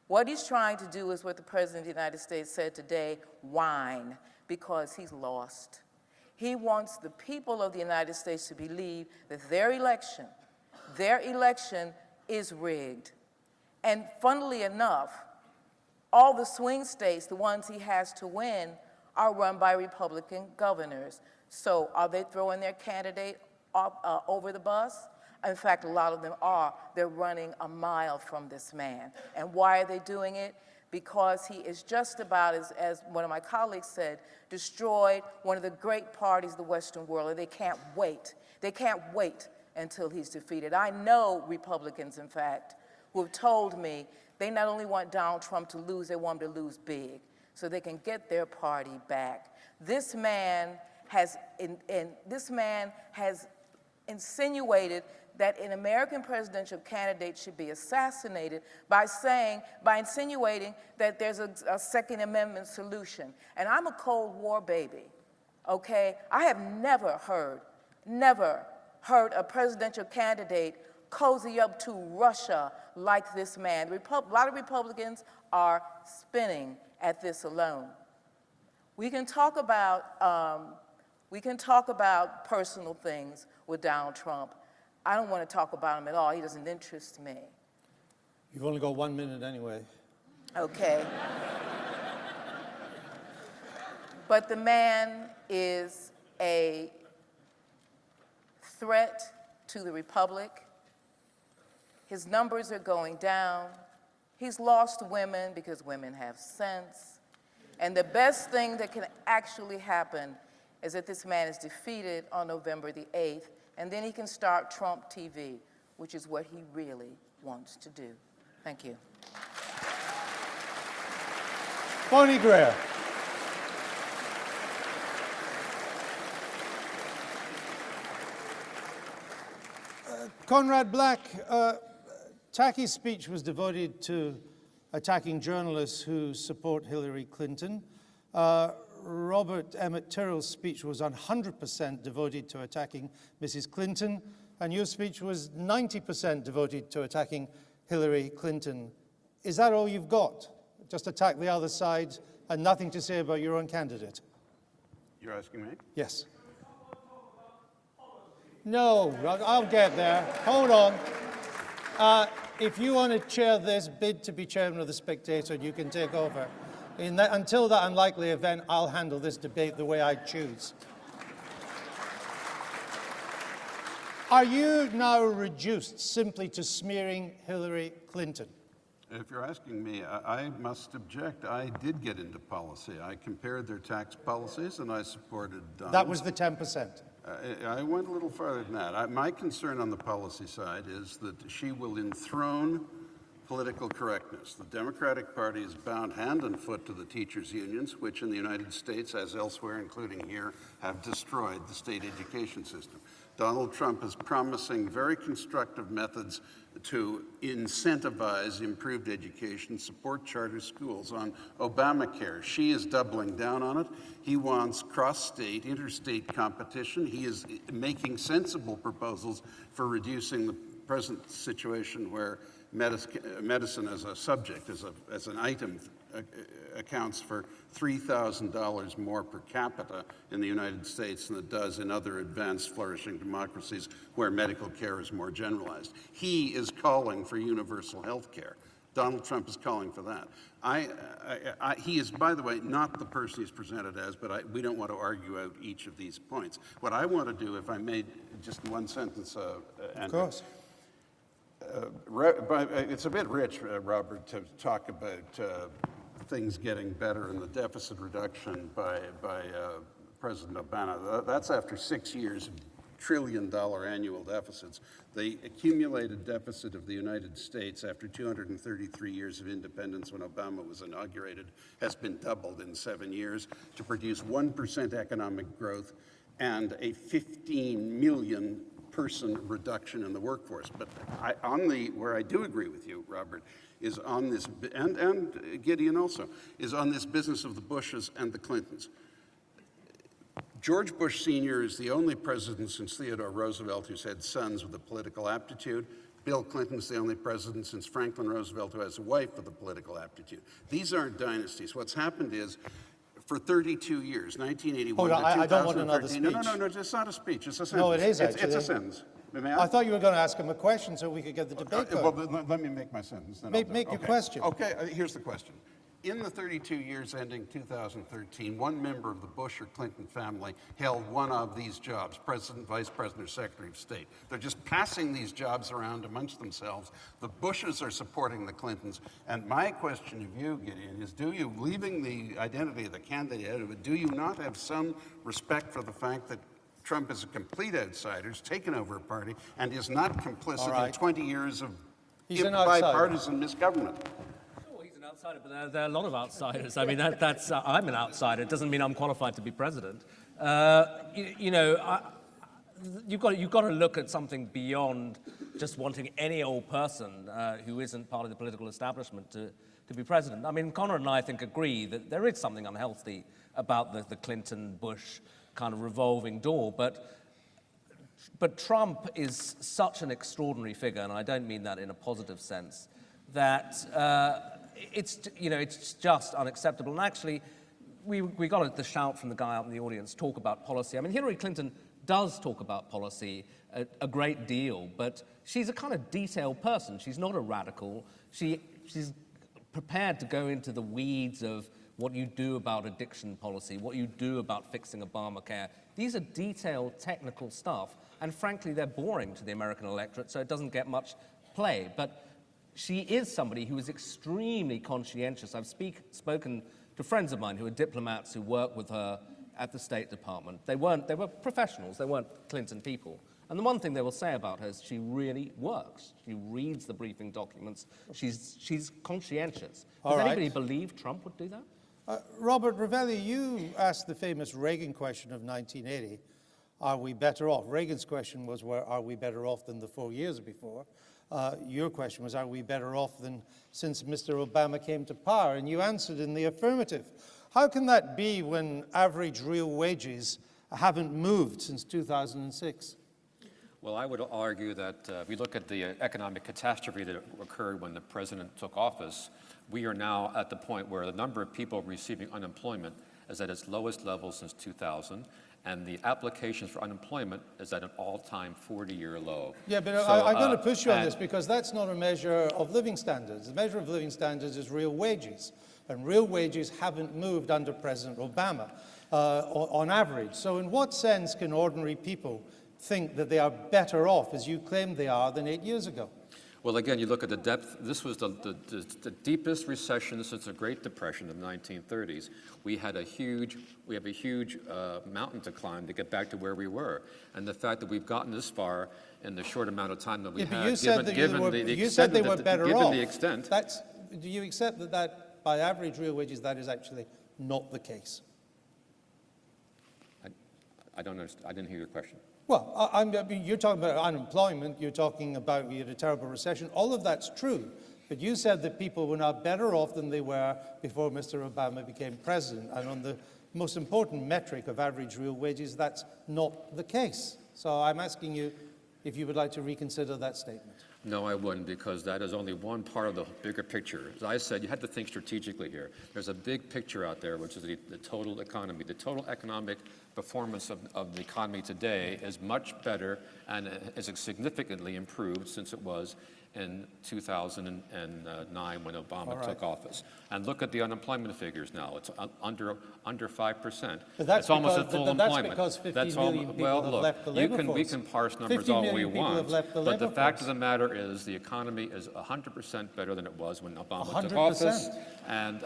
What he's trying to do is what the President of the United States said today, whine, because he's lost. He wants the people of the United States to believe that their election is rigged. And funnily enough, all the swing states, the ones he has to win, are run by Republican governors. So are they throwing their candidate over the bus? In fact, a lot of them are. They're running a mile from this man. And why are they doing it? Because he is just about, as one of my colleagues said, destroyed one of the great parties of the Western world, and they can't wait. They can't wait until he's defeated. I know Republicans, in fact, who have told me they not only want Donald Trump to lose, they want him to lose big so they can get their party back. This man has insinuated that an American presidential candidate should be assassinated by insinuating that there's a Second Amendment solution. And I'm a Cold War baby, okay? I have never heard a presidential candidate cozy up to Russia like this man. A lot of Republicans are spinning at this alone. We can talk about personal things with Donald Trump. I don't want to talk about him at all. He doesn't interest me. You've only got 1 minute anyway. Okay. But the man is a threat to the republic. His numbers are going down. He's lost women because women have sense. And the best thing that can actually happen is that this man is defeated on November the 8th, and then he can start Trump TV, which is what he really wants to do. Thank you. Bonnie Greer. Conrad Black, Taki's speech was devoted to attacking journalists who support Hillary Clinton. Robert Emmett Tyrrell's speech was 100% devoted to attacking Mrs. Clinton, and your speech was 90% devoted to attacking Hillary Clinton. Is that all you've got? Just attack the other side and nothing to say about your own candidate? You're asking me? Yes. No, I'll get there. Hold on. If you want to chair this, bid to be chairman of the Spectator, you can take over. Until that unlikely event, I'll handle this debate the way I choose. Are you now reduced simply to smearing Hillary Clinton? If you're asking me, I must object. I did get into policy. I compared their tax policies and I supported Donald. That was the 10%. I went a little farther than that. My concern on the policy side is that she will enthrone political correctness. The Democratic Party is bound hand and foot to the teachers' unions, which in the United States, as elsewhere, including here, have destroyed the state education system. Donald Trump is promising very constructive methods to incentivize improved education, support charter schools. On Obamacare, she is doubling down on it. He wants cross-state, interstate competition. He is making sensible proposals for reducing the present situation where medicine as a subject, as an item, accounts for $3,000 more per capita in the United States than it does in other advanced, flourishing democracies where medical care is more generalized. He is calling for universal health care. Donald Trump is calling for that. He is, by the way, not the person he's presented as, but we don't want to argue out each of these points. What I want to do, if I may, just in one sentence, Of course. It's a bit rich, Robert, to talk about things getting better and the deficit reduction by President Obama. That's after 6 years of trillion-dollar annual deficits. The accumulated deficit of the United States after 233 years of independence when Obama was inaugurated has been doubled in 7 years to produce 1% economic growth and a 15 million person reduction in the workforce. But where I do agree with you, Robert, is on this, and Gideon also, is on this business of the Bushes and the Clintons. George Bush Sr. is the only president since Theodore Roosevelt who's had sons with a political aptitude. Bill Clinton's the only president since Franklin Roosevelt who has a wife with a political aptitude. These aren't dynasties. What's happened is, for 32 years, 1981 to 2013. I don't want another speech. No, it's not a speech. It's a sentence. No, it is actually. It's a sentence. I thought you were going to ask him a question so we could get the debate going. Well, let me make my sentence. Then Make your question. Okay, here's the question. In the 32 years ending 2013, one member of the Bush or Clinton family held one of these jobs, president, vice president, or secretary of state. They're just passing these jobs around amongst themselves. The Bushes are supporting the Clintons. And my question of you, Gideon, is do you, leaving the identity of the candidate out of it, do you not have some respect for the fact that Trump is a complete outsider, has taken over a party, and is not complicit in 20 years of bipartisan misgovernment? Outsider, but there are a lot of outsiders. I mean, I'm an outsider. It doesn't mean I'm qualified to be president. You've got to look at something beyond just wanting any old person who isn't part of the political establishment to be president. I mean, Conrad and I think agree that there is something unhealthy about the Clinton-Bush kind of revolving door, but Trump is such an extraordinary figure, and I don't mean that in a positive sense, that it's just unacceptable. And actually, we got the shout from the guy out in the audience, talk about policy. I mean, Hillary Clinton does talk about policy a great deal, but she's a kind of detailed person. She's not a radical. She's prepared to go into the weeds of what you do about addiction policy, what you do about fixing Obamacare. These are detailed, technical stuff, and frankly, they're boring to the American electorate, so it doesn't get much play. But she is somebody who is extremely conscientious. I've spoken to friends of mine who are diplomats who work with her at the State Department. They were professionals, they weren't Clinton people. And the one thing they will say about her is she really works. She reads the briefing documents. She's conscientious. Does anybody believe Trump would do that? Robert Ravelli, you asked the famous Reagan question of 1980, are we better off? Reagan's question was, are we better off than the 4 years before? Your question was, are we better off than since Mr. Obama came to power? And you answered in the affirmative. How can that be when average real wages haven't moved since 2006? Well, I would argue that if we look at the economic catastrophe that occurred when the president took office, we are now at the point where the number of people receiving unemployment is at its lowest level since 2000, and the applications for unemployment is at an all-time 40-year low. Yeah, but I'm going to push you on this because that's not a measure of living standards. The measure of living standards is real wages, and real wages haven't moved under President Obama on average. So in what sense can ordinary people think that they are better off, as you claim they are, than 8 years ago? Well, again, you look at the depth. This was the deepest recession since the Great Depression of the 1930s. We have a huge mountain to climb to get back to where we were. And the fact that we've gotten this far in the short amount of time that we have, you said they were better off. The extent. Do you accept that by average real wages, that is actually not the case? I don't understand. I didn't hear your question. Well, I mean, you're talking about unemployment, you're talking about we had a terrible recession. All of that's true. But you said that people were now better off than they were before Mr. Obama became president. And on the most important metric of average real wages, that's not the case. So I'm asking you if you would like to reconsider that statement. No, I wouldn't, because that is only one part of the bigger picture. As I said, you have to think strategically here. There's a big picture out there, which is the total economy. The total economic performance of the economy today is much better and is significally improved since it was in 2009 when Obama took office. And look at the unemployment figures now. It's under 5%. But that's it's almost at full employment. Because 15 million people have left the labor force. We can parse numbers all we want, but the fact of the matter is the economy is 100% better than it was when Obama took office. And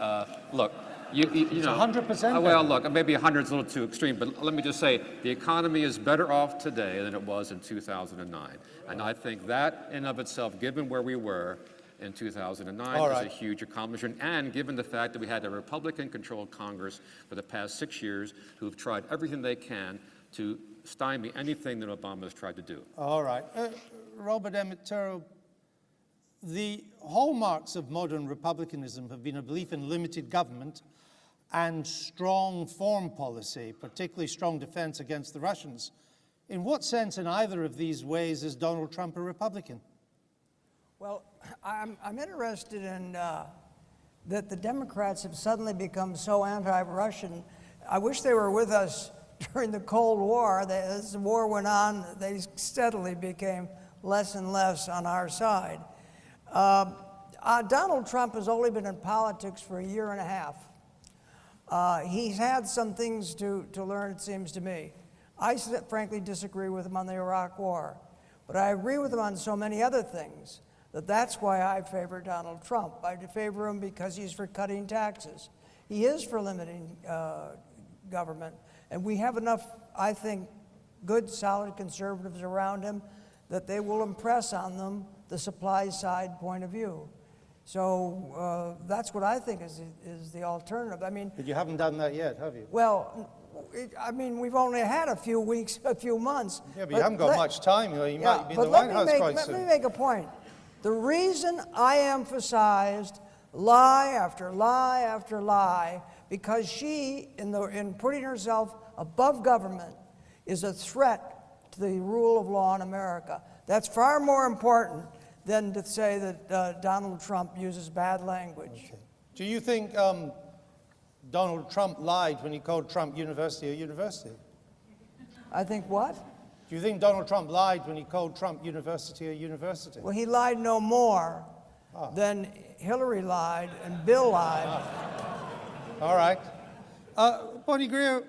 look, you know, 100%. Well, look, maybe 100 is a little too extreme, but let me just say the economy is better off today than it was in 2009. And I think that in of itself, given where we were in 2009, is a huge accomplishment. And given the fact that we had a Republican-controlled Congress for the past 6 years who have tried everything they can to stymie anything that Obama has tried to do. All right. Robert Emmett, Tyrrell, the hallmarks of modern republicanism have been a belief in limited government and strong foreign policy, particularly strong defense against the Russians. In what sense in either of these ways is Donald Trump a Republican? Well, I'm interested in that the Democrats have suddenly become so anti-Russian. I wish they were with us during the Cold War. As the war went on, they steadily became less and less on our side. Donald Trump has only been in politics for a year and a half. He's had some things to learn, it seems to me. I frankly disagree with him on the Iraq War, but I agree with him on so many other things that's why I favor Donald Trump. I favor him because he's for cutting taxes. He is for limiting government, and we have enough, I think, good, solid conservatives around him that they will impress on them the supply side point of view. So that's what I think is the alternative. I mean, but you haven't done that yet, have you? Well, we've only had a few weeks, a few months. Yeah, but you haven't got much time. You might be in the White House quite soon. Let me make a point. The reason I emphasized lie after lie after lie, because she, in putting herself above government, is a threat to the rule of law in America. That's far more important than to say that Donald Trump uses bad language. Okay. Do you think Donald Trump lied when he called Trump University a university? I think what? Do you think Donald Trump lied when he called Trump University a university? Well, he lied no more than Hillary lied and Bill lied. All right. Bonnie Greer,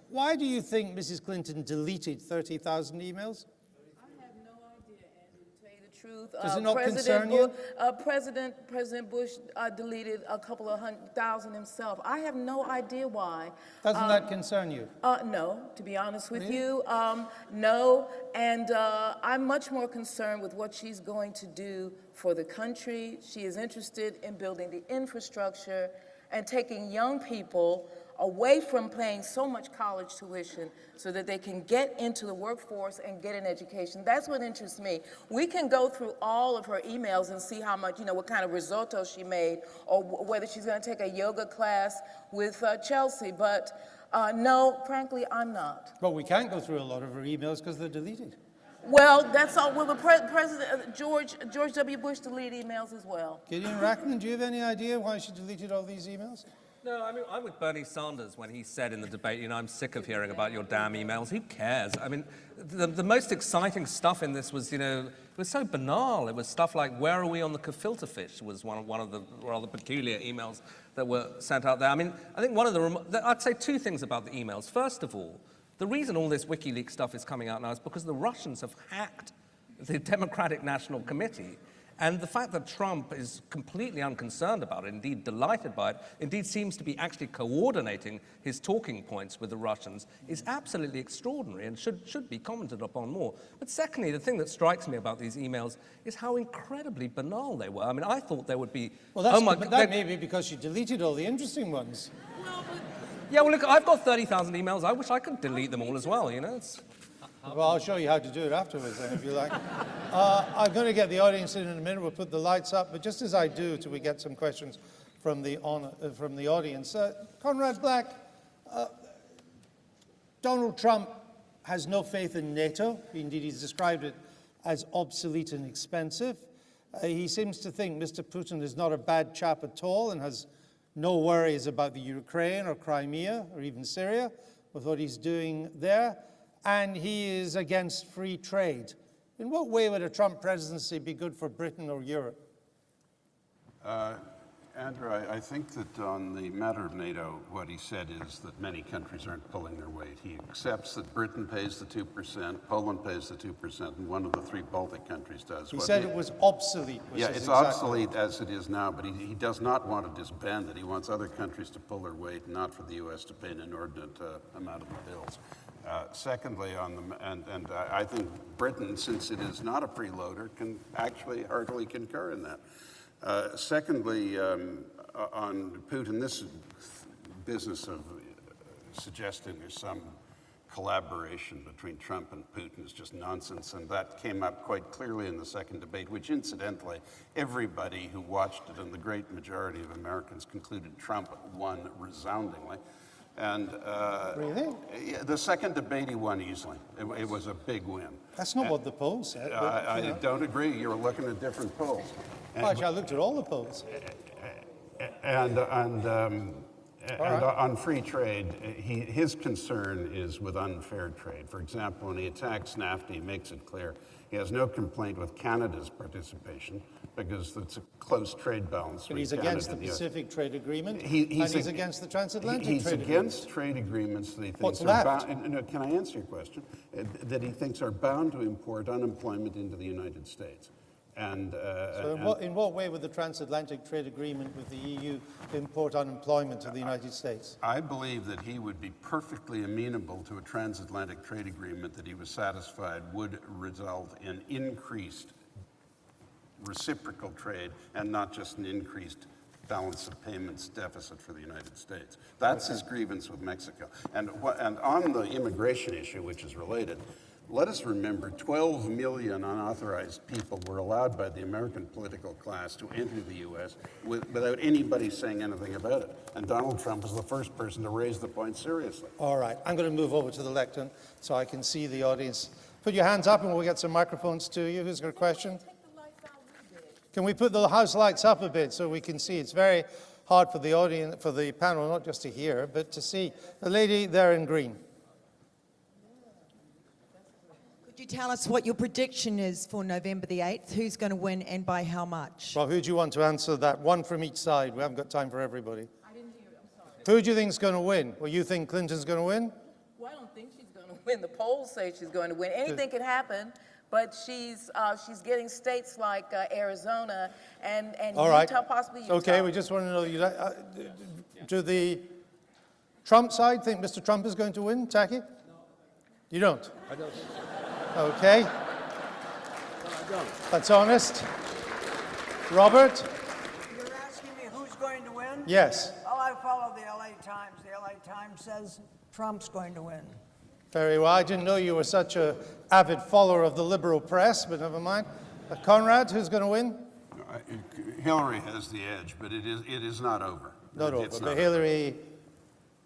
why do you think Mrs. Clinton deleted 30,000 emails? I have no idea, Andrew, to tell you the truth. Does it not concern you? President Bush deleted a couple of 100,000 himself. I have no idea why. Doesn't that concern you? No, to be honest with Really? you, no. And I'm much more concerned with what she's going to do for the country. She is interested in building the infrastructure and taking young people away from paying so much college tuition so that they can get into the workforce and get an education. That's what interests me. We can go through all of her emails and see how much, what kind of risotto she made, or whether she's going to take a yoga class with Chelsea, but no, frankly, I'm not. But we can't go through a lot of her emails because they're deleted. Well, that's all. Well, the President George W. Bush deleted emails as well. Gideon Rachman, do you have any idea why she deleted all these emails? No, I mean, I'm with Bernie Sanders when he said in the debate, I'm sick of hearing about your damn emails. Who cares? I mean, the most exciting stuff in this was, it was so banal. It was stuff like, where are we on the gefilte fish was one of the rather peculiar emails that were sent out there. I mean, I think I'd say two things about the emails. First of all, the reason all this WikiLeaks stuff is coming out now is because the Russians have hacked the Democratic National Committee. And the fact that Trump is completely unconcerned about it, indeed delighted by it, indeed seems to be actually coordinating his talking points with the Russians, is absolutely extraordinary and should be commented upon more. But secondly, the thing that strikes me about these emails is how incredibly banal they were. I mean, I thought there would be... Well, that may be because she deleted all the interesting ones. Yeah, well, look, I've got 30,000 emails. I wish I could delete them all as well, Well, I'll show you how to do it afterwards, then, if you like. I'm going to get the audience in a minute. We'll put the lights up. But just as I do, till we get some questions from the audience. Conrad Black, Donald Trump has no faith in NATO. Indeed, he's described it as obsolete and expensive. He seems to think Mr. Putin is not a bad chap at all and has no worries about the Ukraine or Crimea or even Syria with what he's doing there. And he is against free trade. In what way would a Trump presidency be good for Britain or Europe? Andrew, I think that on the matter of NATO, what he said is that many countries aren't pulling their weight. He accepts that Britain pays the 2%, Poland pays the 2%, and one of the three Baltic countries does. He said it was obsolete. Yeah, it's obsolete as it is now, but he does not want to disband it. He wants other countries to pull their weight, not for the U.S. to pay an inordinate amount of the bills. Secondly, I think Britain, since it is not a freeloader, can actually heartily concur in that. Secondly, on Putin, this business of suggesting there's some collaboration between Trump and Putin is just nonsense, and that came up quite clearly in the second debate, which incidentally, everybody who watched it and the great majority of Americans concluded Trump won resoundingly. And really? The second debate he won easily. It was a big win. That's not what the polls said. But, I don't agree. You were looking at different polls. Well, actually, I looked at all the polls. And on free trade, his concern is with unfair trade. For example, when he attacks NAFTA, he makes it clear he has no complaint with Canada's participation because it's a close trade balance. But he's against the Pacific Trade Agreement, and he's against the transatlantic trade agreement. He's against trade agreements that he thinks are bound. No, can I answer your question? That he thinks are bound to import unemployment into the United States. So in what way would the transatlantic trade agreement with the EU import unemployment to the United States? I believe that he would be perfectly amenable to a transatlantic trade agreement that he was satisfied would result in increased reciprocal trade and not just an increased balance of payments deficit for the United States. That's his grievance with Mexico. And on the immigration issue, which is related, let us remember 12 million unauthorized people were allowed by the American political class to enter the U.S. without anybody saying anything about it. And Donald Trump was the first person to raise the point seriously. All right, I'm going to move over to the lectern so I can see the audience. Put your hands up and we'll get some microphones to you. Who's got a question? Can we put the house lights up a bit so we can see? It's very hard for the audience, for the panel, not just to hear, but to see. The lady there in green. Could you tell us what your prediction is for November the 8th? Who's going to win and by how much? Well, who do you want to answer that? One from each side. We haven't got time for everybody. I didn't hear it, I'm sorry. Who do you think is going to win? Well, you think Clinton's going to win? Well, I don't think she's going to win. The polls say she's going to win. Anything can happen, but she's getting states like Arizona and All right. Utah, possibly Utah. Okay, we just want to know, do the Trump side think Mr. Trump is going to win, Taki? No. You don't? I don't. Okay. No, I don't. That's honest. Robert? You're asking me who's going to win? Yes. Well, I follow the LA Times. The LA Times says Trump's going to win. Very well. I didn't know you were such an avid follower of the liberal press, but never mind. Conrad, who's going to win? Hillary has the edge, but it is not over. Not over, but Hillary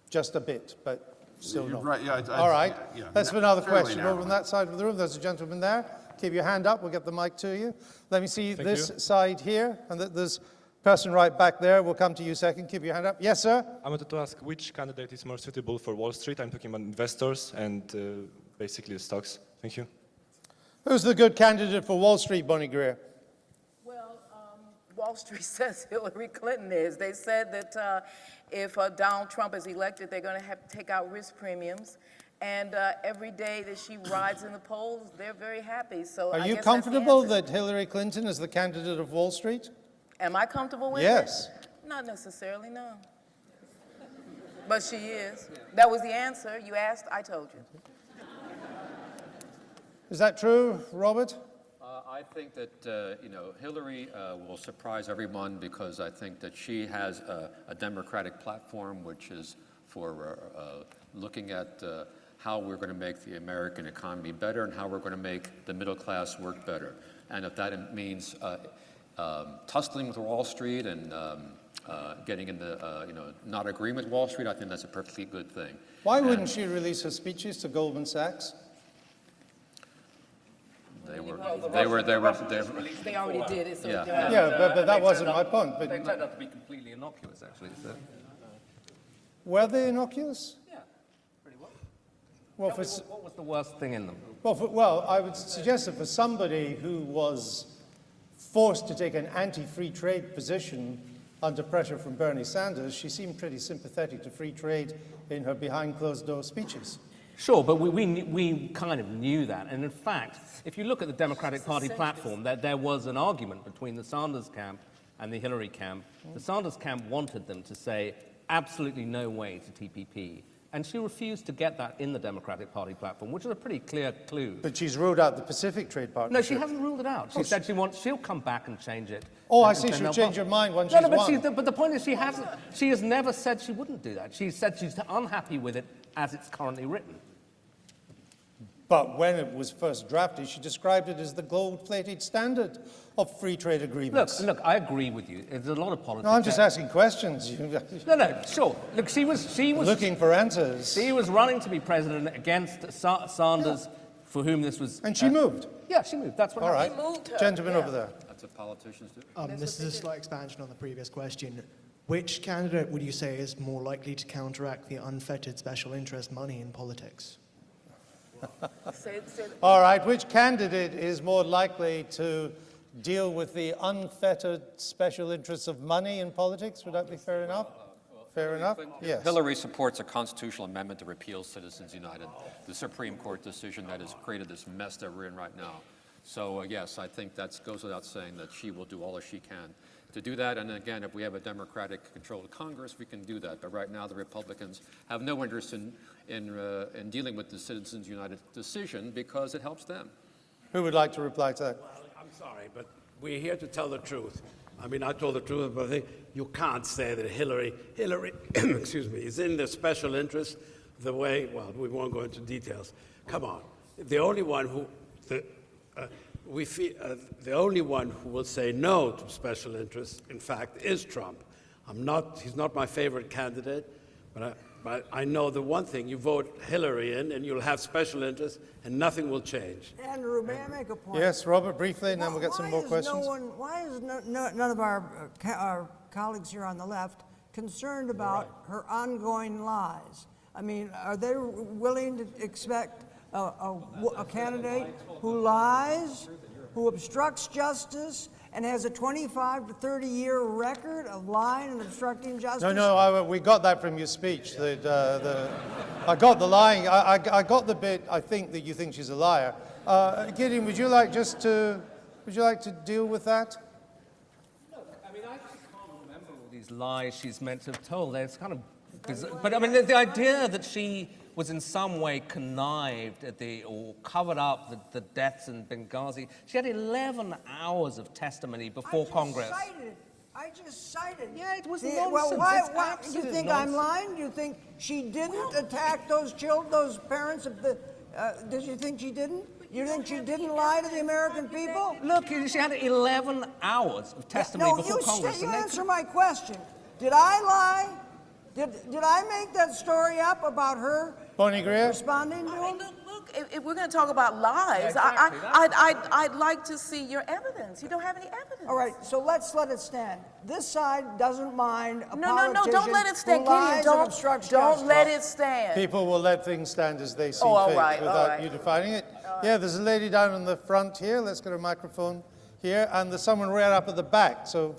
just a bit, but still not. Right, yeah. All right. Yeah, Let's have another fairly question. narrow. Over on that side of the room, there's a gentleman there. Keep your hand up. We'll get the mic to you. Let me see this side here, and there's a person right back there. We'll come to you second. Keep your hand up. Yes, sir? I wanted to ask which candidate is more suitable for Wall Street. I'm talking about investors and basically stocks. Thank you. Who's the good candidate for Wall Street, Bonnie Greer? Well, Wall Street says Hillary Clinton is. They said that if Donald Trump is elected, they're going to have to take out risk premiums. And every day that she rides in the polls, they're very happy. So Are I you guess that's the comfortable answer. that Hillary Clinton is the candidate of Wall Street? Am I comfortable with Yes. it? Not necessarily, no. But she is. That was the answer. You asked, I told you. Is that true, Robert? I think that, Hillary will surprise everyone because I think that she has a democratic platform which is for looking at how we're going to make the American economy better and how we're going to make the middle class work better. And if that means tussling with Wall Street and getting in the, not agreeing with Wall Street, I think that's a perfectly good thing. Why wouldn't she release her speeches to Goldman Sachs? They They already did it. So Yeah. Yeah, but that wasn't my point. They But turned out to be completely innocuous, actually. So. were they innocuous? Yeah, pretty well. Well, Tell me, what was the worst thing in them? well, I would suggest that for somebody who was forced to take an anti-free trade position under pressure from Bernie Sanders, she seemed pretty sympathetic to free trade in her behind closed-door speeches. Sure, but we kind of knew that. And in fact, if you look at the Democratic Party platform, there was an argument between the Sanders camp and the Hillary camp. The Sanders camp wanted them to say absolutely no way to TPP. And she refused to get that in the Democratic Party platform, which is a pretty clear clue. But she's ruled out the Pacific Trade Partnership. No, she hasn't ruled it out. She said she'll come back and change it. Oh, I And see. then She'll they'll change vote. her mind once No, she's won. but the point is she has never said she wouldn't do that. She said she's unhappy with it as it's currently written. But when it was first drafted, she described it as the gold-plated standard of free trade agreements. Look, I agree with you. There's a lot of politics. No, I'm just there. asking questions. No, sure. Look, she was Looking for answers. She was running to be president against Sanders, for whom this was. And she moved. Yeah, she moved. That's what All happened. right. moved her, Gentleman yeah. over there. That's what politicians do. This is a slight expansion on the previous question. Which candidate would you say is more likely to counteract the unfettered special interest money in politics? All right. Which candidate is more likely to deal with the unfettered special interests of money in politics? Would that be fair enough? Fair enough? Yes. Hillary supports a constitutional amendment to repeal Citizens United, the Supreme Court decision that has created this mess that we're in right now. So yes, I think that goes without saying that she will do all that she can to do that. And again, if we have a Democratic-controlled Congress, we can do that. But right now, the Republicans have no interest in dealing with the Citizens United decision because it helps them. Who would like to reply to that? I'm sorry, but we're here to tell the truth. I mean, I told the truth, but I think you can't say that Hillary, excuse me, is in the special interest the way, well, we won't go into details. Come on. The only one who, the only one who will say no to special interests, in fact, is Trump. He's not my favorite candidate, but I know the one thing, you vote Hillary in and you'll have special interests and nothing will change. Andrew, may I make a point? Yes, Robert, briefly, and then we'll get some more questions. Why is none of our colleagues here on the left concerned about her ongoing lies? I mean, are they willing to expect a candidate who lies, who obstructs justice, and has a 25 to 30-year record of lying and obstructing justice? No, we got that from your speech. I got the lying. I got the bit, I think, that you think she's a liar. Gideon, would you like to deal with that? Look, I mean, I just can't remember all these lies she's meant to have told. It's kind of bizarre. But I mean, the idea that she was in some way connived at or covered up the deaths in Benghazi. She had 11 hours of testimony before Congress. I just cited. Yeah, it was Well, nonsense. why? It's You absolute think nonsense. I'm lying? Do you think she didn't attack those children, those parents of the? Did you think she didn't? You think she didn't lie to the American people? Look, she had 11 hours of testimony before Congress. You answer my question. Did I lie? Did I make that story up about her Bonnie Greer? responding to him? Look, if we're going to talk about lies, Yeah, exactly. I'd like to see your evidence. You don't have any evidence. All right, so let's let it stand. This side doesn't mind a No, politician don't let it stand, who lies Gideon. and obstructs Don't justice. let it stand. People will let things stand as they see Oh, all fit right, all without right. you defining it. Yeah, there's a lady down in the front here. Let's get a microphone here. And there's someone right up at the back. So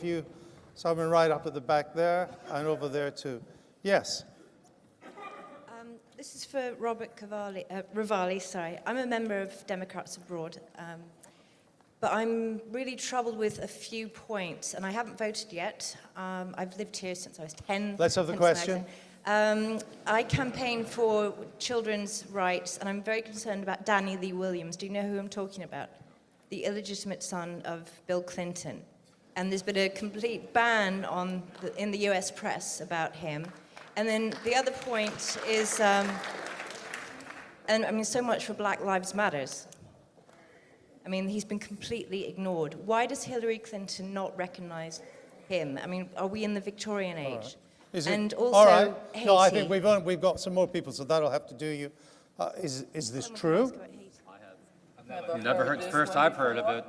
someone right up at the back there and over there too. Yes. This is for Robert Ravelli, sorry. I'm a member of Democrats Abroad, but I'm really troubled with a few points, and I haven't voted yet. I've lived here since I was 10. Let's have the question. I campaign for children's rights, and I'm very concerned about Danny Lee Williams. Do you know who I'm talking about? The illegitimate son of Bill Clinton. And there's been a complete ban in the US press about him. And then the other point is, and I mean, so much for Black Lives Matters. I mean, he's been completely ignored. Why does Hillary Clinton not recognize him? I mean, are we in the Victorian age? And also, all right? Haiti. No, I think we've got some more people, so that'll have to do you. Is this true? You never heard, first I've heard of it,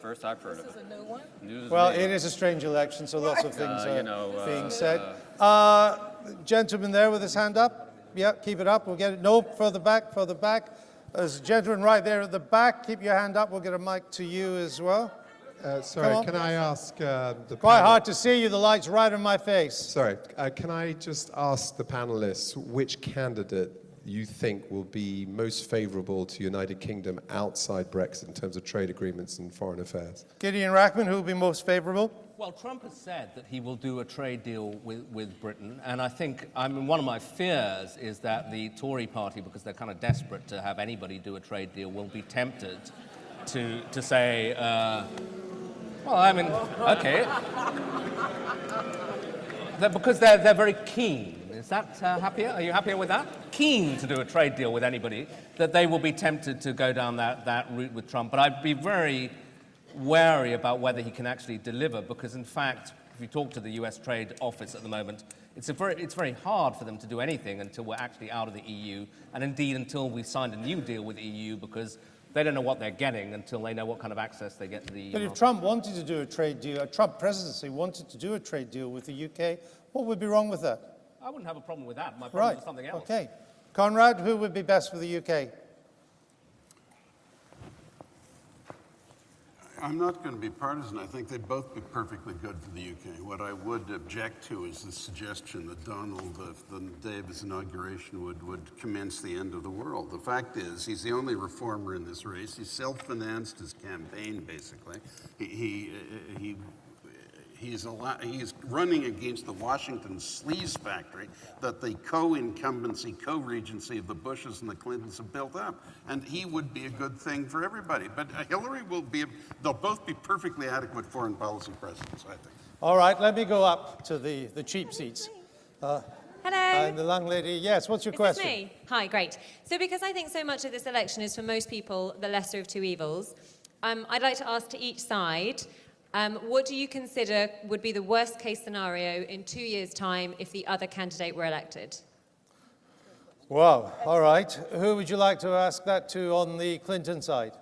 first I've heard of it. This is a new one? News Well, to me. it is a strange election, so lots of things you are know, being said. Gentleman there with his hand up. Yeah, keep it up. We'll get it. No, further back, further back. There's a gentleman right there at the back. Keep your hand up. We'll get a mic to you as well. Sorry, on. can I ask the Quite panel- hard to see you. The light's right in my face. Sorry, can I just ask the panelists which candidate you think will be most favourable to United Kingdom outside Brexit in terms of trade agreements and foreign affairs? Gideon Rachman, who will be most favourable? Well, Trump has said that he will do a trade deal with Britain, and I think, I mean, one of my fears is that the Tory party, because they're kind of desperate to have anybody do a trade deal, will be tempted to say, well, I mean, okay. Because they're very keen. Is that happier? Are you happier with that? Keen to do a trade deal with anybody, that they will be tempted to go down that route with Trump. But I'd be very wary about whether he can actually deliver, because in fact, if you talk to the US Trade Office at the moment, it's very hard for them to do anything until we're actually out of the EU, and indeed until we've signed a new deal with the EU, because they don't know what they're getting until they know what kind of access they get to the EU. But if Trump wanted to do a trade deal, a Trump presidency wanted to do a trade deal with the UK, what would be wrong with that? I wouldn't have a problem with that. My problem is something else. Okay. Conrad, who would be best for the UK? I'm not going to be partisan. I think they'd both be perfectly good for the UK. What I would object to is the suggestion that Donald, the day of his inauguration, would commence the end of the world. The fact is, he's the only reformer in this race. He self-financed his campaign, basically. He's running against the Washington sleaze factory that the co-incumbency, co-regency of the Bushes and the Clintons have built up. And he would be a good thing for everybody. But Hillary they'll both be perfectly adequate foreign policy presidents, I think. All right, let me go up to the cheap seats. Hello. And the young lady, yes, what's your question? This is me. Hi, great. So because I think so much of this election is for most people the lesser of two evils, I'd like to ask to each side, what do you consider would be the worst case scenario in 2 years' time if the other candidate were elected? Wow, all right. Who would you like to ask that to on the Clinton side?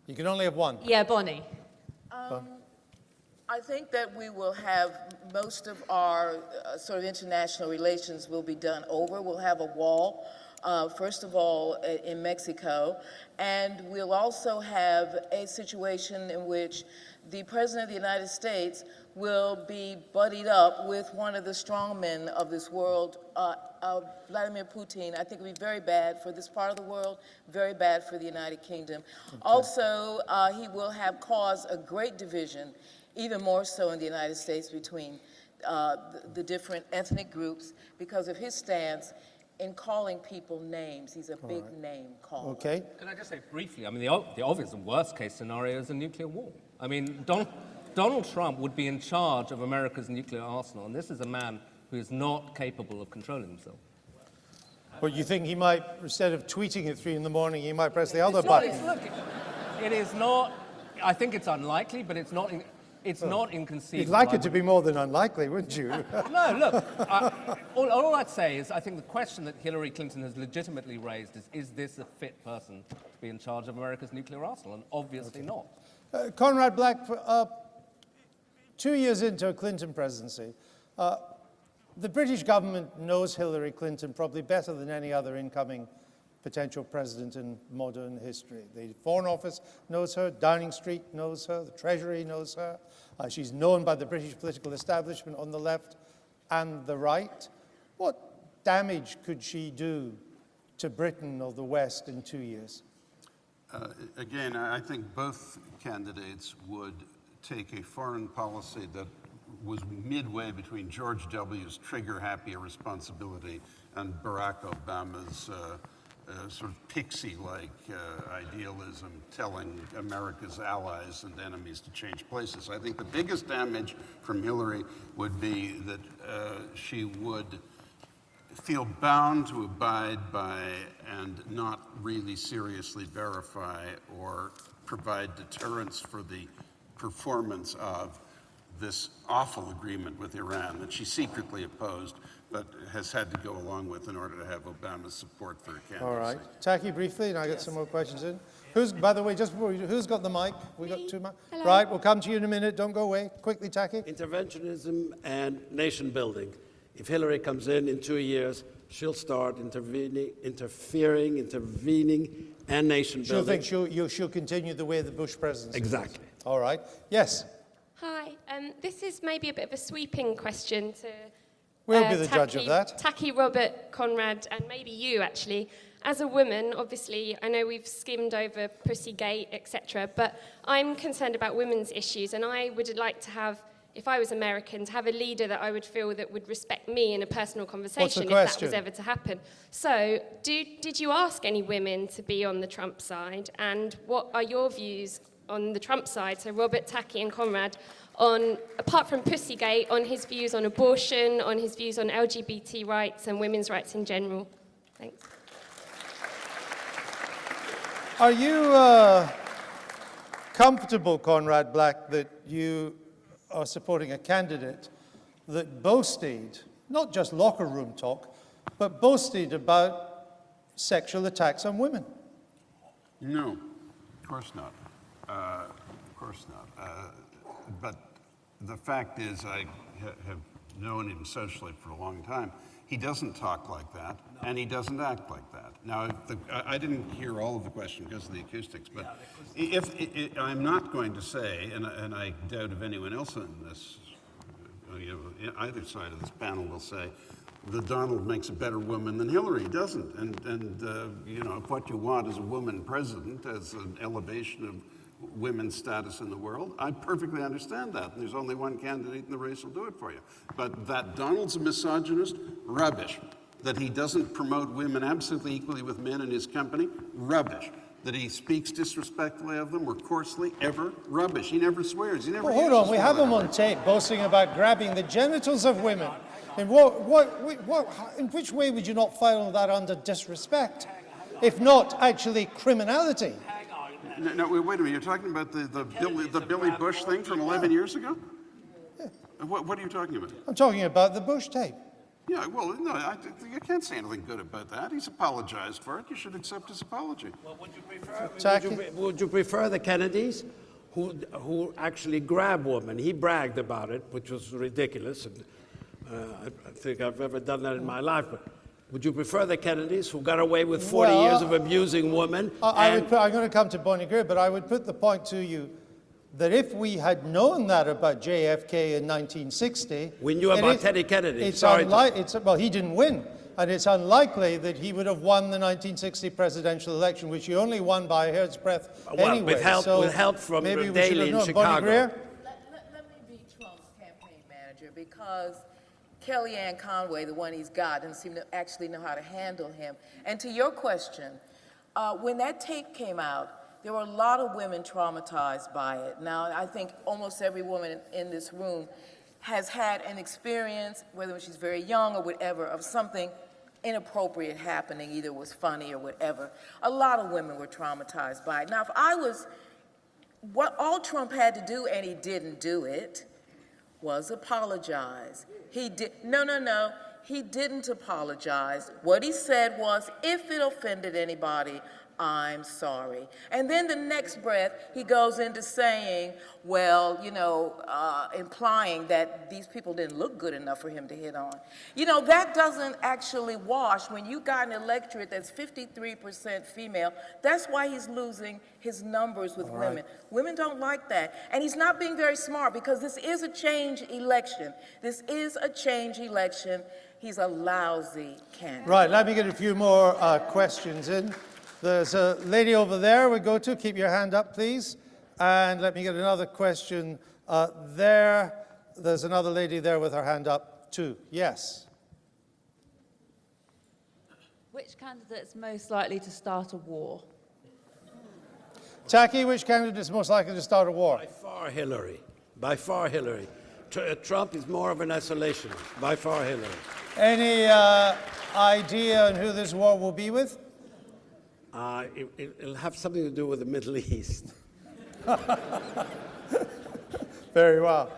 You can only have one. Yeah, Bonnie. I think that we will have most of our sort of international relations will be done over. We'll have a wall, first of all, in Mexico, and we'll also have a situation in which the President of the United States will be buddied up with one of the strongmen of this world, Vladimir Putin. I think it would be very bad for this part of the world, very bad for the United Kingdom. Okay. Also, he will have caused a great division, even more so in the United States, between the different ethnic groups because of his stance in calling people names. He's a big name caller. Okay. Can I just say briefly, I mean, the obvious and worst case scenario is a nuclear war. I mean, Donald Trump would be in charge of America's nuclear arsenal, and this is a man who is not capable of controlling himself. Well, you think he might, instead of tweeting at 3 in the morning, he might press the other button? It is not, I think it's unlikely, but it's not inconceivable. You'd like it to be more than unlikely, wouldn't you? No, look, all I'd say is I think the question that Hillary Clinton has legitimately raised is this a fit person to be in charge of America's nuclear arsenal? And obviously not. Conrad Black, 2 years into a Clinton presidency, the British government knows Hillary Clinton probably better than any other incoming potential president in modern history. The Foreign Office knows her, Downing Street knows her, the Treasury knows her. She's known by the British political establishment on the left and the right. What damage could she do to Britain or the West in 2 years? Again, I think both candidates would take a foreign policy that was midway between George W.'s trigger-happy irresponsibility and Barack Obama's sort of pixie-like idealism, telling America's allies and enemies to change places. I think the biggest damage from Hillary would be that she would feel bound to abide by and not really seriously verify or provide deterrence for the performance of this awful agreement with Iran that she secretly opposed but has had to go along with in order to have Obama's support for her candidacy. All right. Taki, briefly, and I get some more questions in. By the way, just before who's got the mic? We got 2 mics. Right, we'll come to you in a minute. Don't go away. Quickly, Taki. Interventionism and nation building. If Hillary comes in 2 years, she'll start intervening, and nation building. She'll continue the way the Bush presidency. Exactly. Was. All right. Yes. Hi. This is maybe a bit of a sweeping question to We'll be the judge of that. Taki, Robert, Conrad, and maybe you, actually. As a woman, obviously, I know we've skimmed over Pussygate, etc., but I'm concerned about women's issues, and I would like to have, if I was American, to have a leader that I would feel that would respect me in a personal conversation if that was ever to happen. So, did you ask any women to be on the Trump side, and what are your views on the Trump side, so Robert, Taki, and Conrad, on, apart from Pussygate, on his views on abortion, on his views on LGBT rights and women's rights in general? Thanks. Are you comfortable, Conrad Black, that you are supporting a candidate that boasted, not just locker room talk, but boasted about sexual attacks on women? No, of course not. Of course not. But the fact is, I have known him socially for a long time. He doesn't talk like that, and he doesn't act like that. Now, I didn't hear all of the question because of the acoustics, but I'm not going to say, and I doubt if anyone else on this, either side of this panel will say, that Donald makes a better woman than Hillary. He doesn't. And if what you want is a woman president as an elevation of women's status in the world, I perfectly understand that. And there's only one candidate in the race will do it for you. But that Donald's a misogynist, rubbish. That he doesn't promote women absolutely equally with men in his company, rubbish. That he speaks disrespectfully of them or coarsely, ever, rubbish. He never swears. He never. Well, hold on, we have him on tape boasting about grabbing the genitals of women. In which way would you not file that under disrespect, if not actually criminality? No, wait a minute. You're talking about the Billy Bush thing from 11 years ago? Yeah. What are you talking about? I'm talking about the Bush tape. Yeah, well, no, you can't say anything good about that. He's apologized for it. You should accept his apology. Well, would you prefer the Kennedys, who actually grab women? He bragged about it, which was ridiculous. And, I think I've ever done that in my life. But would you prefer the Kennedys, who got away with 40 years of abusing women? I'm going to come to Bonnie Greer, but I would put the point to you. that if we had known that about JFK in 1960... We knew about Teddy Kennedy. Well, he didn't win. And it's unlikely that he would have won the 1960 presidential election, which he only won by a hair's breadth anyway. With help from Daley in Chicago. Greer? Let me be Trump's campaign manager, because Kellyanne Conway, the one he's got, doesn't seem to actually know how to handle him. And to your question, when that tape came out, there were a lot of women traumatized by it. Now, I think almost every woman in this room has had an experience, whether she's very young or whatever, of something inappropriate happening, either it was funny or whatever. A lot of women were traumatized by it. Now, what all Trump had to do, and he didn't do it, was apologize. He didn't apologize. What he said was, if it offended anybody, I'm sorry. And then the next breath, he goes into saying, well, implying that these people didn't look good enough for him to hit on. That doesn't actually wash when you got an electorate that's 53% female. That's why he's losing his numbers with women. Women don't like that. And he's not being very smart, because this is a change election. He's a lousy candidate. Right, let me get a few more questions in. There's a lady over there we go to. Keep your hand up, please. And let me get another question there. There's another lady there with her hand up, too. Yes. Which candidate's most likely to start a war? Taki, which candidate is most likely to start a war? By far Hillary. By far Hillary. Trump is more of an isolationist. By far Hillary. Any idea on who this war will be with? It'll have something to do with the Middle East. Very well.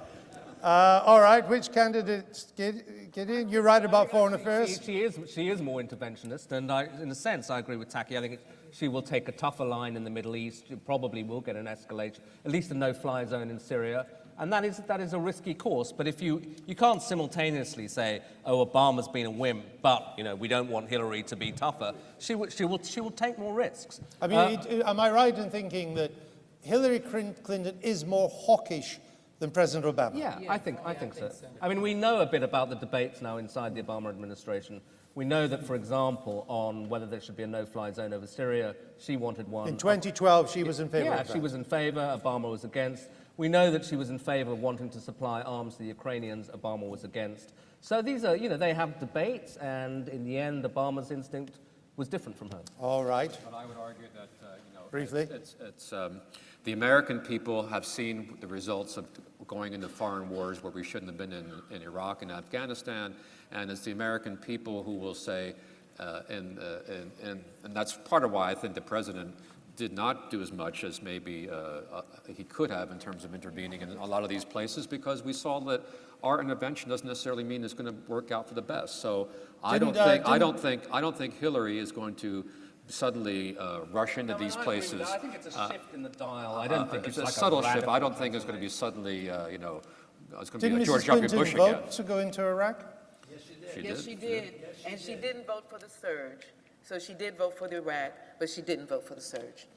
All right, which candidates get in? You're right about foreign affairs. She is more interventionist, and in a sense, I agree with Taki. I think she will take a tougher line in the Middle East. She probably will get an escalation, at least a no-fly zone in Syria. And that is a risky course. But if you can't simultaneously say, oh, Obama's been a wimp, but we don't want Hillary to be tougher. She will take more risks. I mean, am I right in thinking that Hillary Clinton is more hawkish than President Obama? Yeah, I think so. I mean, we know a bit about the debates now inside the Obama administration. We know that, for example, on whether there should be a no-fly zone over Syria, she wanted one. In 2012, she was in favor of that. Yeah, she was in favor. Obama was against. We know that she was in favor of wanting to supply arms to the Ukrainians. Obama was against. So these are, they have debates, and in the end, Obama's instinct was different from hers. All right. But I would argue that, briefly, the American people have seen the results of going into foreign wars where we shouldn't have been in Iraq and Afghanistan, and it's the American people who will say, and that's part of why I think the president did not do as much as maybe he could have in terms of intervening in a lot of these places, because we saw that our intervention doesn't necessarily mean it's going to work out for the best. So I don't think Hillary is going to suddenly rush into these places. I think it's a shift in the dial. I don't think it's like a subtle shift. I don't think it's going to be suddenly, it's going to be a Didn't George Mrs. W. Clinton Bush vote again. to go into Iraq? Yes, she did. And she didn't vote for the surge. So she did vote for the Iraq, but she didn't vote for the surge.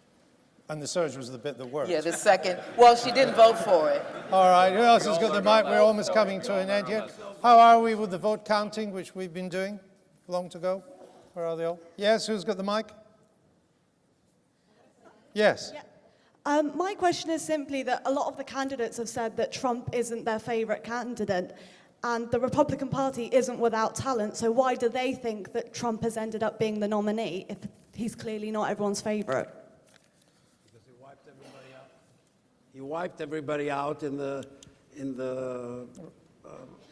And the surge was the bit that worked. Yeah, the second. Well, she didn't vote for it. All right, who else has got the mic? We're almost coming to an end here. How are we with the vote counting, which we've been doing? Long to go? Where are they all? Yes, who's got the mic? Yes. Yeah. My question is simply that a lot of the candidates have said that Trump isn't their favorite candidate, and the Republican Party isn't without talent, so why do they think that Trump has ended up being the nominee if he's clearly not everyone's favorite? Because he wiped everybody out. He wiped everybody out in the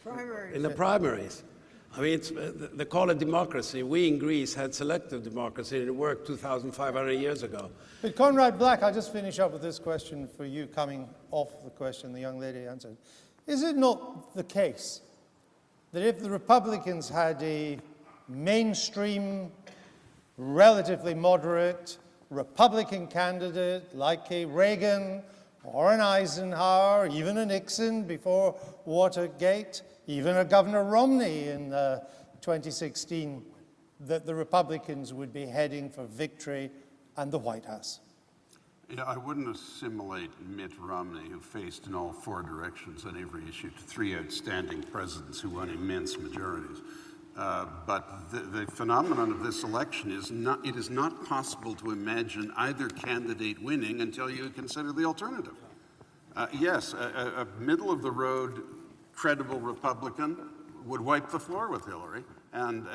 primaries. I mean, they call it democracy. We in Greece had selective democracy, and it worked 2,500 years ago. But Conrad Black, I'll just finish up with this question for you, coming off the question the young lady answered. Is it not the case that if the Republicans had a mainstream, relatively moderate Republican candidate like a Reagan or an Eisenhower, even a Nixon before Watergate, even a Governor Romney in 2016, that the Republicans would be heading for victory and the White House? Yeah, I wouldn't assimilate Mitt Romney, who faced in all four directions on every issue, to three outstanding presidents who won immense majorities. But the phenomenon of this election is it is not possible to imagine either candidate winning until you consider the alternative. Yes, a middle-of-the-road, credible Republican would wipe the floor with Hillary, and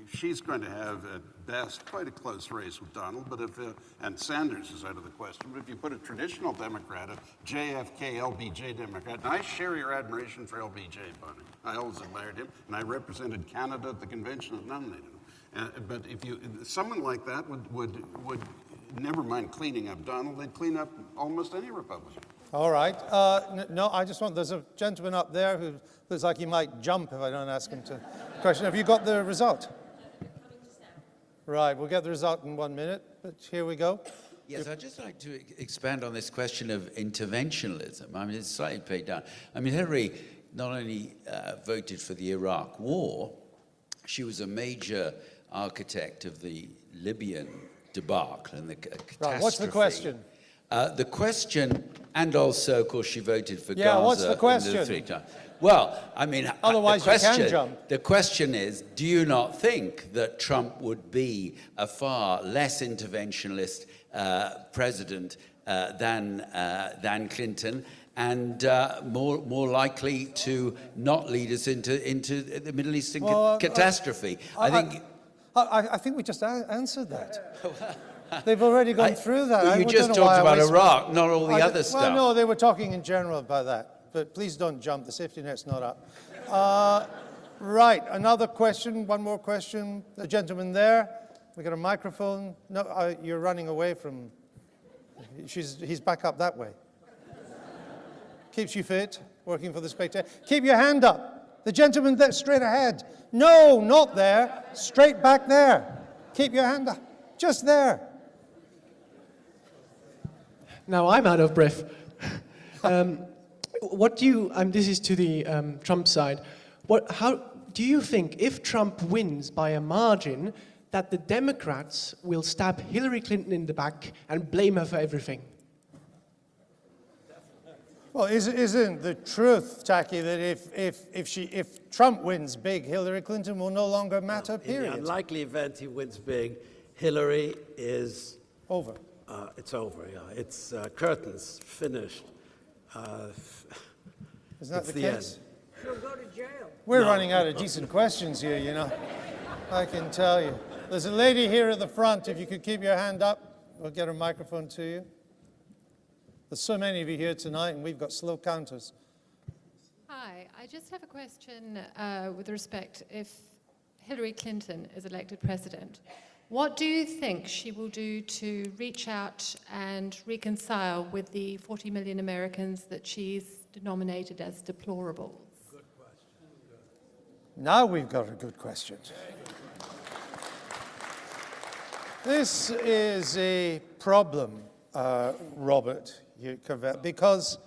she's going to have, at best, quite a close race with Donald, and Sanders is out of the question. But if you put a traditional Democrat, a JFK, LBJ Democrat, and I share your admiration for LBJ, Bonnie. I always admired him, and I represented Canada at the convention that nominated him. But if someone like that would never mind cleaning up Donald, they'd clean up almost any Republican. All right. No, there's a gentleman up there who looks like he might jump if I don't ask him to question. Have you got the result? Right, we'll get the result in 1 minute, but here we go. Yes, I'd just like to expand on this question of interventionism. I mean, it's slightly played down. I mean, Hillary not only voted for the Iraq War, she was a major architect of the Libyan debacle and the catastrophe. Right, what's the question? The question, and also, of course, she voted for Gaza. Yeah, what's the question? 3 times. Well, I mean, otherwise you can jump. The question is, do you not think that Trump would be a far less interventionist president than Clinton, and more likely to not lead us into the Middle Eastern catastrophe? I think we just answered that. They've already gone through that. Well, you just talked about Iraq, not all the other stuff. Well, no, they were talking in general about that. But please don't jump. The safety net's not up. Right, another question, one more question. The gentleman there. We got a microphone. No, you're running away from... He's back up that way. Keeps you fit, working for the Spectator. Keep your hand up. The gentleman there, straight ahead. No, not there. Straight back there. Keep your hand up. Just there. Now I'm out of breath. What do you, this is to the Trump side, how do you think if Trump wins by a margin that the Democrats will stab Hillary Clinton in the back and blame her for everything? Well, isn't the truth, Taki, that if Trump wins big, Hillary Clinton will no longer matter, period? In the unlikely event he wins big, Hillary is... Over. It's over, yeah. It's curtains, finished. Isn't that the case? End. She'll go to jail. We're running out of decent questions here, you know. I can tell you. There's a lady here at the front. If you could keep your hand up, we'll get a microphone to you. There's so many of you here tonight, and we've got slow counters. Hi, I just have a question with respect if Hillary Clinton is elected president. What do you think she will do to reach out and reconcile with the 40 million Americans that she's denominated as deplorables? Good question. Now we've got a good question. This is a problem, Robert, because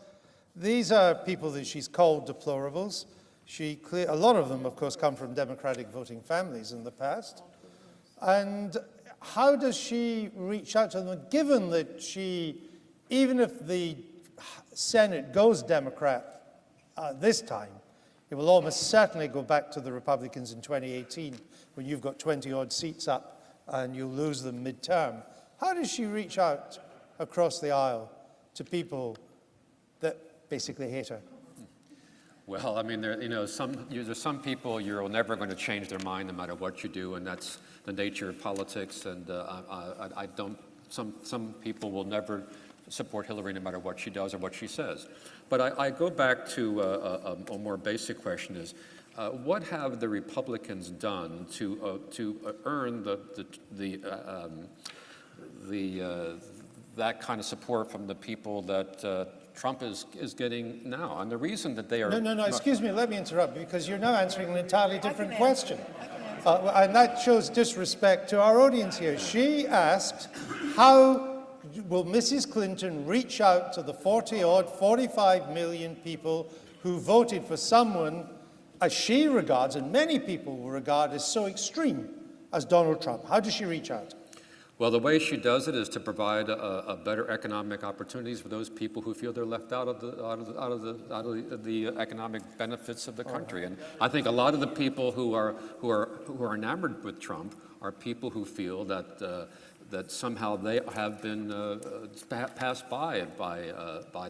these are people that she's called deplorables. A lot of them, of course, come from Democratic voting families in the past. And how does she reach out to them, given that even if the Senate goes Democrat this time, it will almost certainly go back to the Republicans in 2018, when you've got 20-odd seats up and you'll lose them midterm. How does she reach out across the aisle to people that basically hate her? Well, I mean, there's some people you're never going to change their mind no matter what you do, and that's the nature of politics. And some people will never support Hillary no matter what she does or what she says. But I go back to a more basic question: is what have the Republicans done to earn that kind of support from the people that Trump is getting now? And the reason that they are... No, excuse me, let me interrupt, because you're now answering an entirely different question. And that shows disrespect to our audience here. She asked, how will Mrs. Clinton reach out to the 45 million people who voted for someone, as she regards, and many people will regard as so extreme, as Donald Trump? How does she reach out? Well, the way she does it is to provide a better economic opportunities for those people who feel they're left out of the economic benefits of the country. And I think a lot of the people who are enamored with Trump are people who feel that that somehow they have been passed by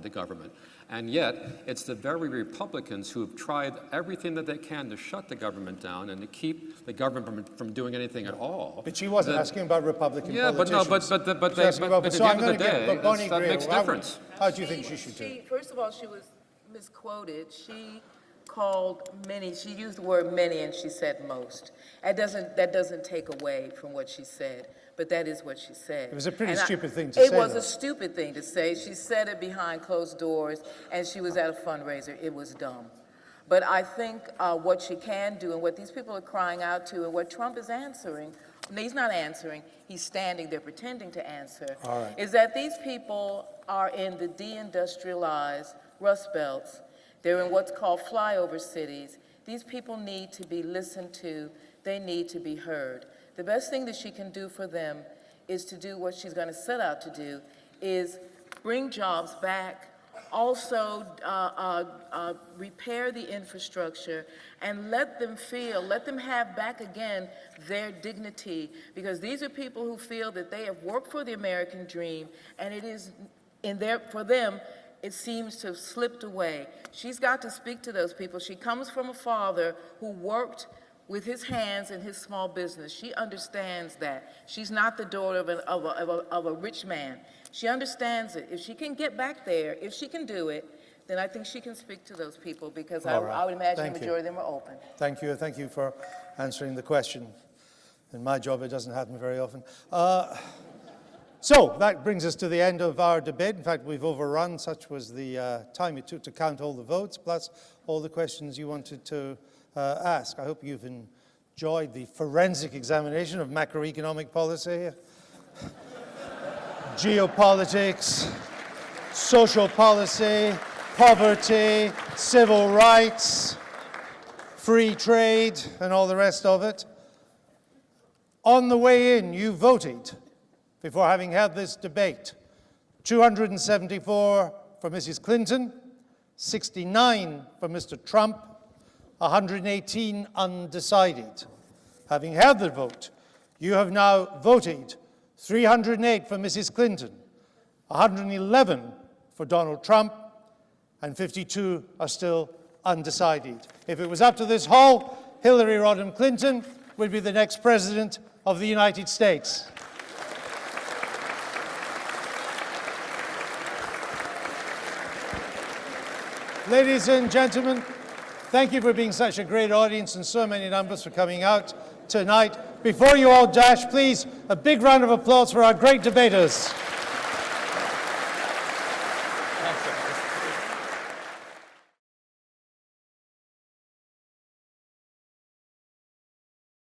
the government. And yet, it's the very Republicans who have tried everything that they can to shut the government down and to keep the government from doing anything at all. But she wasn't asking about Republican politicians. Yeah, but at the end of the day, that makes difference. How do you think she should do it? First of all, she was misquoted. She called many, she used the word many and she said most. That doesn't take away from what she said, but that is what she said. It was a pretty stupid thing to say. It was a stupid thing to say. She said it behind closed doors and she was at a fundraiser. It was dumb. But I think what she can do and what these people are crying out to and what Trump is answering, he's not answering, he's standing there pretending to answer, is that these people are in the deindustrialized Rust Belts. They're in what's called flyover cities. These people need to be listened to. They need to be heard. The best thing that she can do for them is to do what she's going to set out to do, is bring jobs back, also repair the infrastructure, and let them have back again their dignity, because these are people who feel that they have worked for the American dream, and it is for them, it seems to have slipped away. She's got to speak to those people. She comes from a father who worked with his hands in his small business. She understands that. She's not the daughter of a rich man. She understands it. If she can get back there, if she can do it, then I think she can speak to those people, because I would imagine the majority of them are open. Thank you. Thank you for answering the question. In my job, it doesn't happen very often. So that brings us to the end of our debate. In fact, we've overrun. Such was the time it took to count all the votes, plus all the questions you wanted to ask. I hope you've enjoyed the forensic examination of macroeconomic policy, geopolitics, social policy, poverty, civil rights, free trade, and all the rest of it. On the way in, you voted before having had this debate. 274 for Mrs. Clinton, 69 for Mr. Trump, 118 undecided. Having had the vote, you have now voted 308 for Mrs. Clinton, 111 for Donald Trump, and 52 are still undecided. If it was up to this hall, Hillary Rodham Clinton would be the next president of the United States. Ladies and gentlemen, thank you for being such a great audience and so many numbers for coming out tonight. Before you all dash, please, a big round of applause for our great debaters.